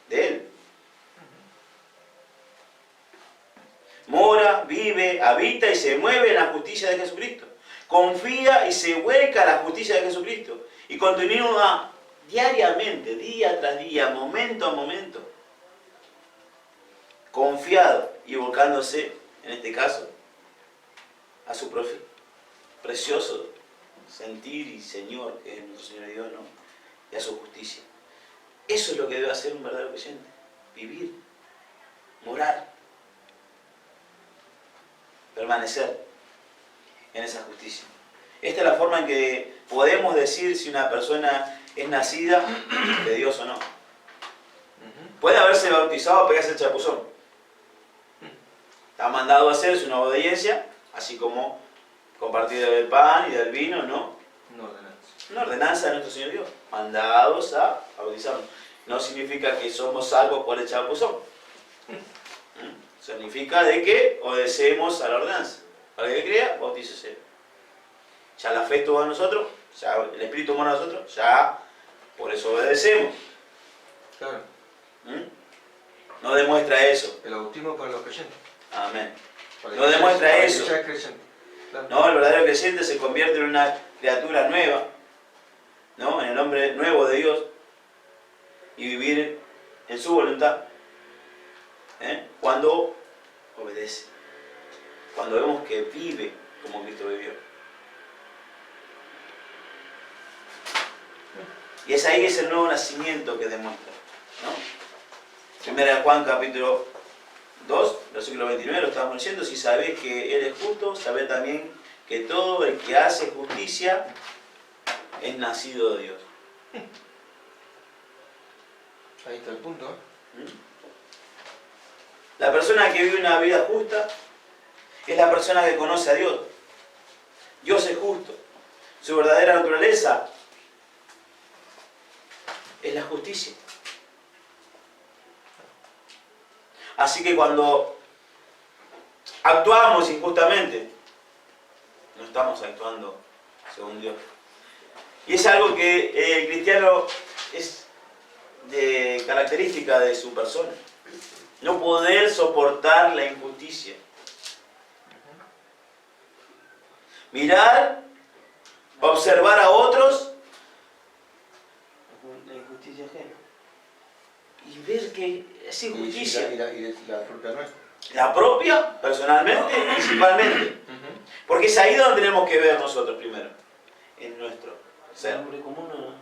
[SPEAKER 1] de Él. Mora, vive, habita y se mueve en la justicia de Jesucristo. Confía y se vuelca a la justicia de Jesucristo. Y continúa diariamente, día tras día, momento a momento, confiado y volcándose, en este caso, a su precioso sentir y Señor, que es nuestro Señor y Dios, ¿no?, y a su justicia. Eso es lo que debe hacer un verdadero creyente: vivir, morar, permanecer en esa justicia. Esta es la forma en que podemos decir si una persona es nacida de Dios o no. Puede haberse bautizado o pegarse el chapuzón. Está mandado a hacerse una obediencia, así como compartir del pan y del vino, ¿no? Una ordenanza de nuestro Señor Dios. Mandados a bautizarnos. No significa que somos salvos por el chapuzón. Significa de que obedecemos a la ordenanza. Para que crea, bautícese. Ya la fe estuvo en nosotros, ya el Espíritu mora en nosotros, ya por eso obedecemos.
[SPEAKER 2] Claro.
[SPEAKER 1] No demuestra eso.
[SPEAKER 2] El bautismo para los creyentes.
[SPEAKER 1] Amén. No demuestra eso.
[SPEAKER 2] Claro.
[SPEAKER 1] No, el verdadero creyente se convierte en una criatura nueva, ¿no?, en el hombre nuevo de Dios, y vivir en su voluntad, cuando obedece, cuando vemos que vive como Cristo vivió. Y es ahí, es el nuevo nacimiento que demuestra, ¿no? Primera de Juan capítulo 2, versículo 29, lo estamos leyendo: si sabéis que Él es justo, sabed también que todo el que hace justicia es nacido de Dios.
[SPEAKER 2] Ahí está el punto, ¿eh?
[SPEAKER 1] La persona que vive una vida justa es la persona que conoce a Dios. Dios es justo. Su verdadera naturaleza es la justicia. Así que cuando actuamos injustamente, no estamos actuando según Dios. Y es algo que el cristiano es de característica de su persona. No poder soportar la injusticia. Mirar, observar a otros, la injusticia ajena. y ver que es injusticia.
[SPEAKER 2] Y la propia nuestra.
[SPEAKER 1] La propia, personalmente, principalmente. Porque es ahí donde tenemos que ver nosotros primero, en nuestro ser.
[SPEAKER 3] El hombre común no.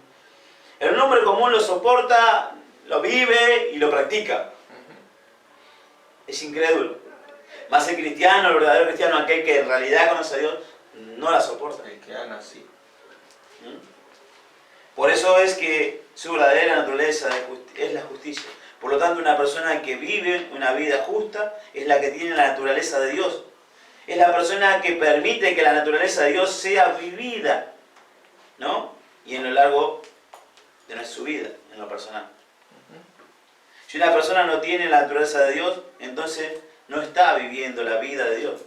[SPEAKER 1] El hombre común lo soporta, lo vive y lo practica. Es incrédulo. Más el cristiano, el verdadero cristiano, aquel que en realidad conoce a Dios, no la soporta.
[SPEAKER 2] El que ama así.
[SPEAKER 1] Por eso es que su verdadera naturaleza es la justicia. Por lo tanto, una persona que vive una vida justa es la que tiene la naturaleza de Dios. Es la persona que permite que la naturaleza de Dios sea vivida, ¿no? Y en lo largo de su vida, en lo personal. Si una persona no tiene la naturaleza de Dios, entonces no está viviendo la vida de Dios.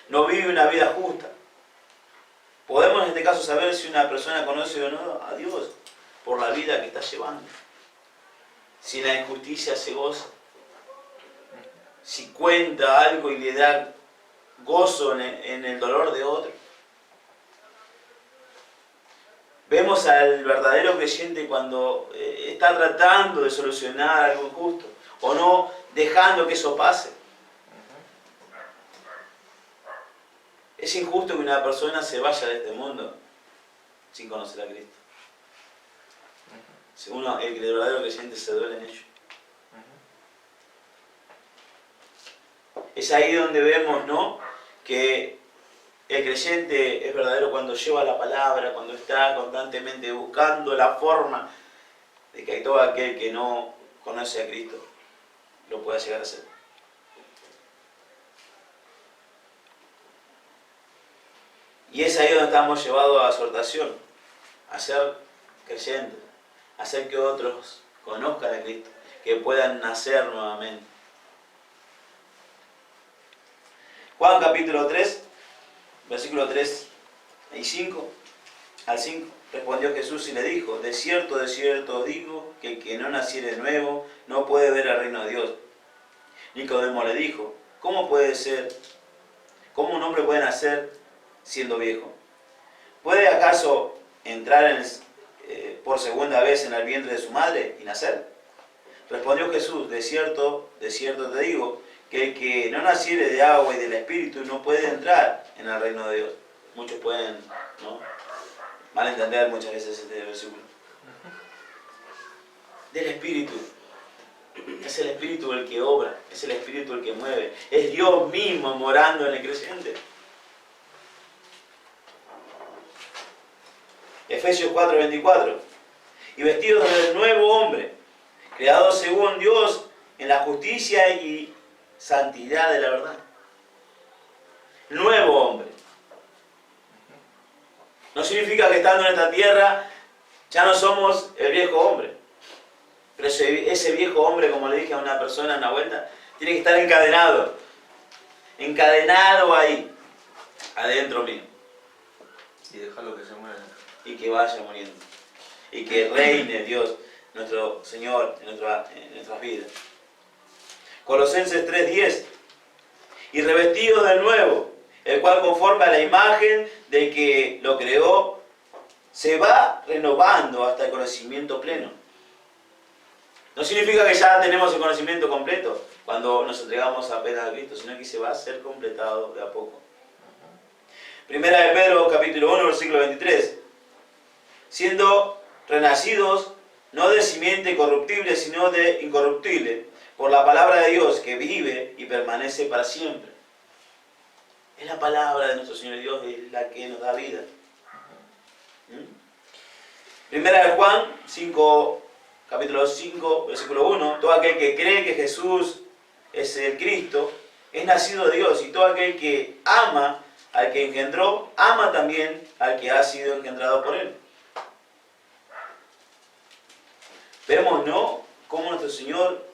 [SPEAKER 1] No vive una vida justa. Podemos en este caso saber si una persona conoce o no a Dios por la vida que está llevando. Si la injusticia se goza. Si cuenta algo y le da gozo en el dolor de otro. Vemos al verdadero creyente cuando está tratando de solucionar algo injusto o no dejando que eso pase. Es injusto que una persona se vaya de este mundo sin conocer a Cristo. El verdadero creyente se duele en ello. Es ahí donde vemos, ¿no?, que el creyente es verdadero cuando lleva la palabra, cuando está constantemente buscando la forma de que todo aquel que no conoce a Cristo lo pueda llegar a ser. Y es ahí donde estamos llevados a exhortación, a ser creyentes, a hacer que otros conozcan a Cristo, que puedan nacer nuevamente. Juan capítulo 3, versículo 3 y 5 al 5, respondió Jesús y le dijo: de cierto os digo, que el que no naciere de nuevo no puede ver el reino de Dios. Nicodemo le dijo: ¿cómo puede ser? ¿Cómo un hombre puede nacer siendo viejo? ¿Puede acaso entrar por segunda vez en el vientre de su madre y nacer? Respondió Jesús: de cierto te digo, que el que no naciere de agua y del Espíritu no puede entrar en el reino de Dios. Muchos pueden, ¿no?, malentender muchas veces este versículo. Del Espíritu. Es el Espíritu el que obra, es el Espíritu el que mueve. Es Dios mismo morando en el creyente. Efesios 4:24. Y vestidos del nuevo hombre, creado según Dios en la justicia y santidad de la verdad. Nuevo hombre. No significa que estando en esta tierra ya no somos el viejo hombre. Pero ese viejo hombre, como le dije a una persona en una vuelta, tiene que estar encadenado. Encadenado ahí, adentro mío.
[SPEAKER 2] Y dejarlo que se muera.
[SPEAKER 1] Y que vaya muriendo. Y que reine Dios, nuestro Señor, en nuestras vidas. Colosenses 3:10. Y revestidos del nuevo, el cual conforme a la imagen de que lo creó, se va renovando hasta el conocimiento pleno. No significa que ya tenemos el conocimiento completo cuando nos entregamos apenas a Cristo, sino que se va a ser completado de a poco. Primera de Pedro, capítulo 1, versículo 23. Siendo renacidos, no de simiente corruptible, sino de incorruptible, por la palabra de Dios que vive y permanece para siempre. Es la palabra de nuestro Señor Dios, es la que nos da vida. Primera de Juan 5, capítulo 5, versículo 1. Todo aquel que cree que Jesús es el Cristo, es nacido de Dios. Y todo aquel que ama al que engendró, ama también al que ha sido engendrado por él. Vemos, ¿no?, cómo nuestro Señor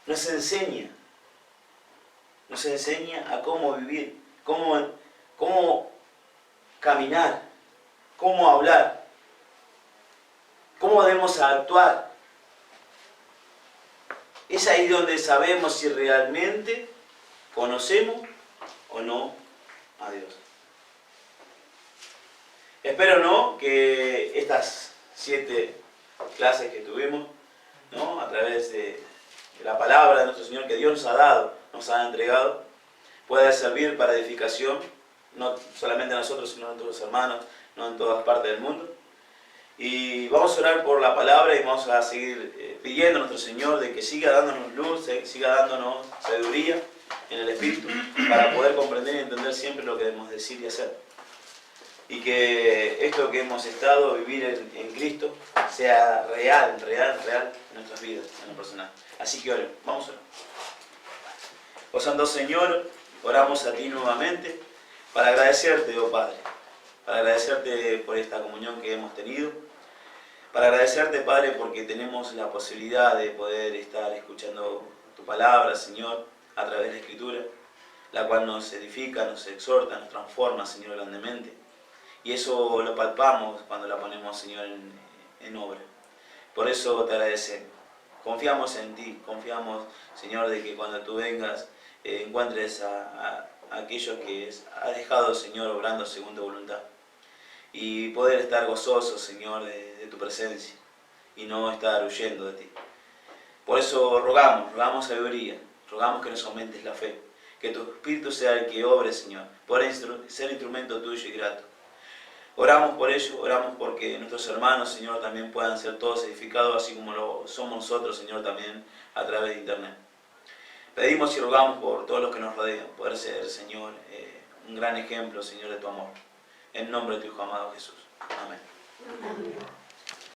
[SPEAKER 1] nos enseña a cómo vivir, cómo caminar, cómo hablar, cómo debemos actuar. Es ahí donde sabemos si realmente conocemos o no a Dios. Espero, ¿no?, que estas 7 clases que tuvimos ¿no? A través de la palabra de nuestro Señor que Dios nos ha dado, nos ha entregado, pueda servir para edificación, no solamente a nosotros, sino a nuestros hermanos, no en todas partes del mundo. Y vamos a orar por la palabra y vamos a seguir pidiendo a nuestro Señor de que siga dándonos luz, siga dándonos sabiduría en el Espíritu para poder comprender y entender siempre lo que debemos decir y hacer. Y que esto que hemos estado, vivir en Cristo, sea real en nuestras vidas, en lo personal. Así que oremos, vamos a orar. Oh Santo Señor, oramos a ti nuevamente para agradecerte, oh Padre, para agradecerte por esta comunión que hemos tenido, para agradecerte, Padre, porque tenemos la posibilidad de poder estar escuchando tu palabra, Señor, a través de la Escritura, la cual nos edifica, nos exhorta, nos transforma, Señor, grandemente. Y eso lo palpamos cuando la ponemos, Señor, en obra. Por eso te agradecemos. Confiamos en ti, confiamos, Señor, de que cuando tú vengas encuentres a aquellos que has dejado, Señor, obrando según tu voluntad. Y poder estar gozosos, Señor, de tu presencia y no estar huyendo de ti. Por eso rogamos sabiduría, rogamos que nos aumentes la fe, que tu Espíritu sea el que obre, Señor, poder ser instrumento tuyo y grato. Oramos por ello, oramos porque nuestros hermanos, Señor, también puedan ser todos edificados, así como lo somos nosotros, Señor, también a través de Internet. Pedimos y rogamos por todos los que nos rodean, poder ser, Señor, un gran ejemplo, Señor, de tu amor. En nombre de tu Hijo amado Jesús. Amén.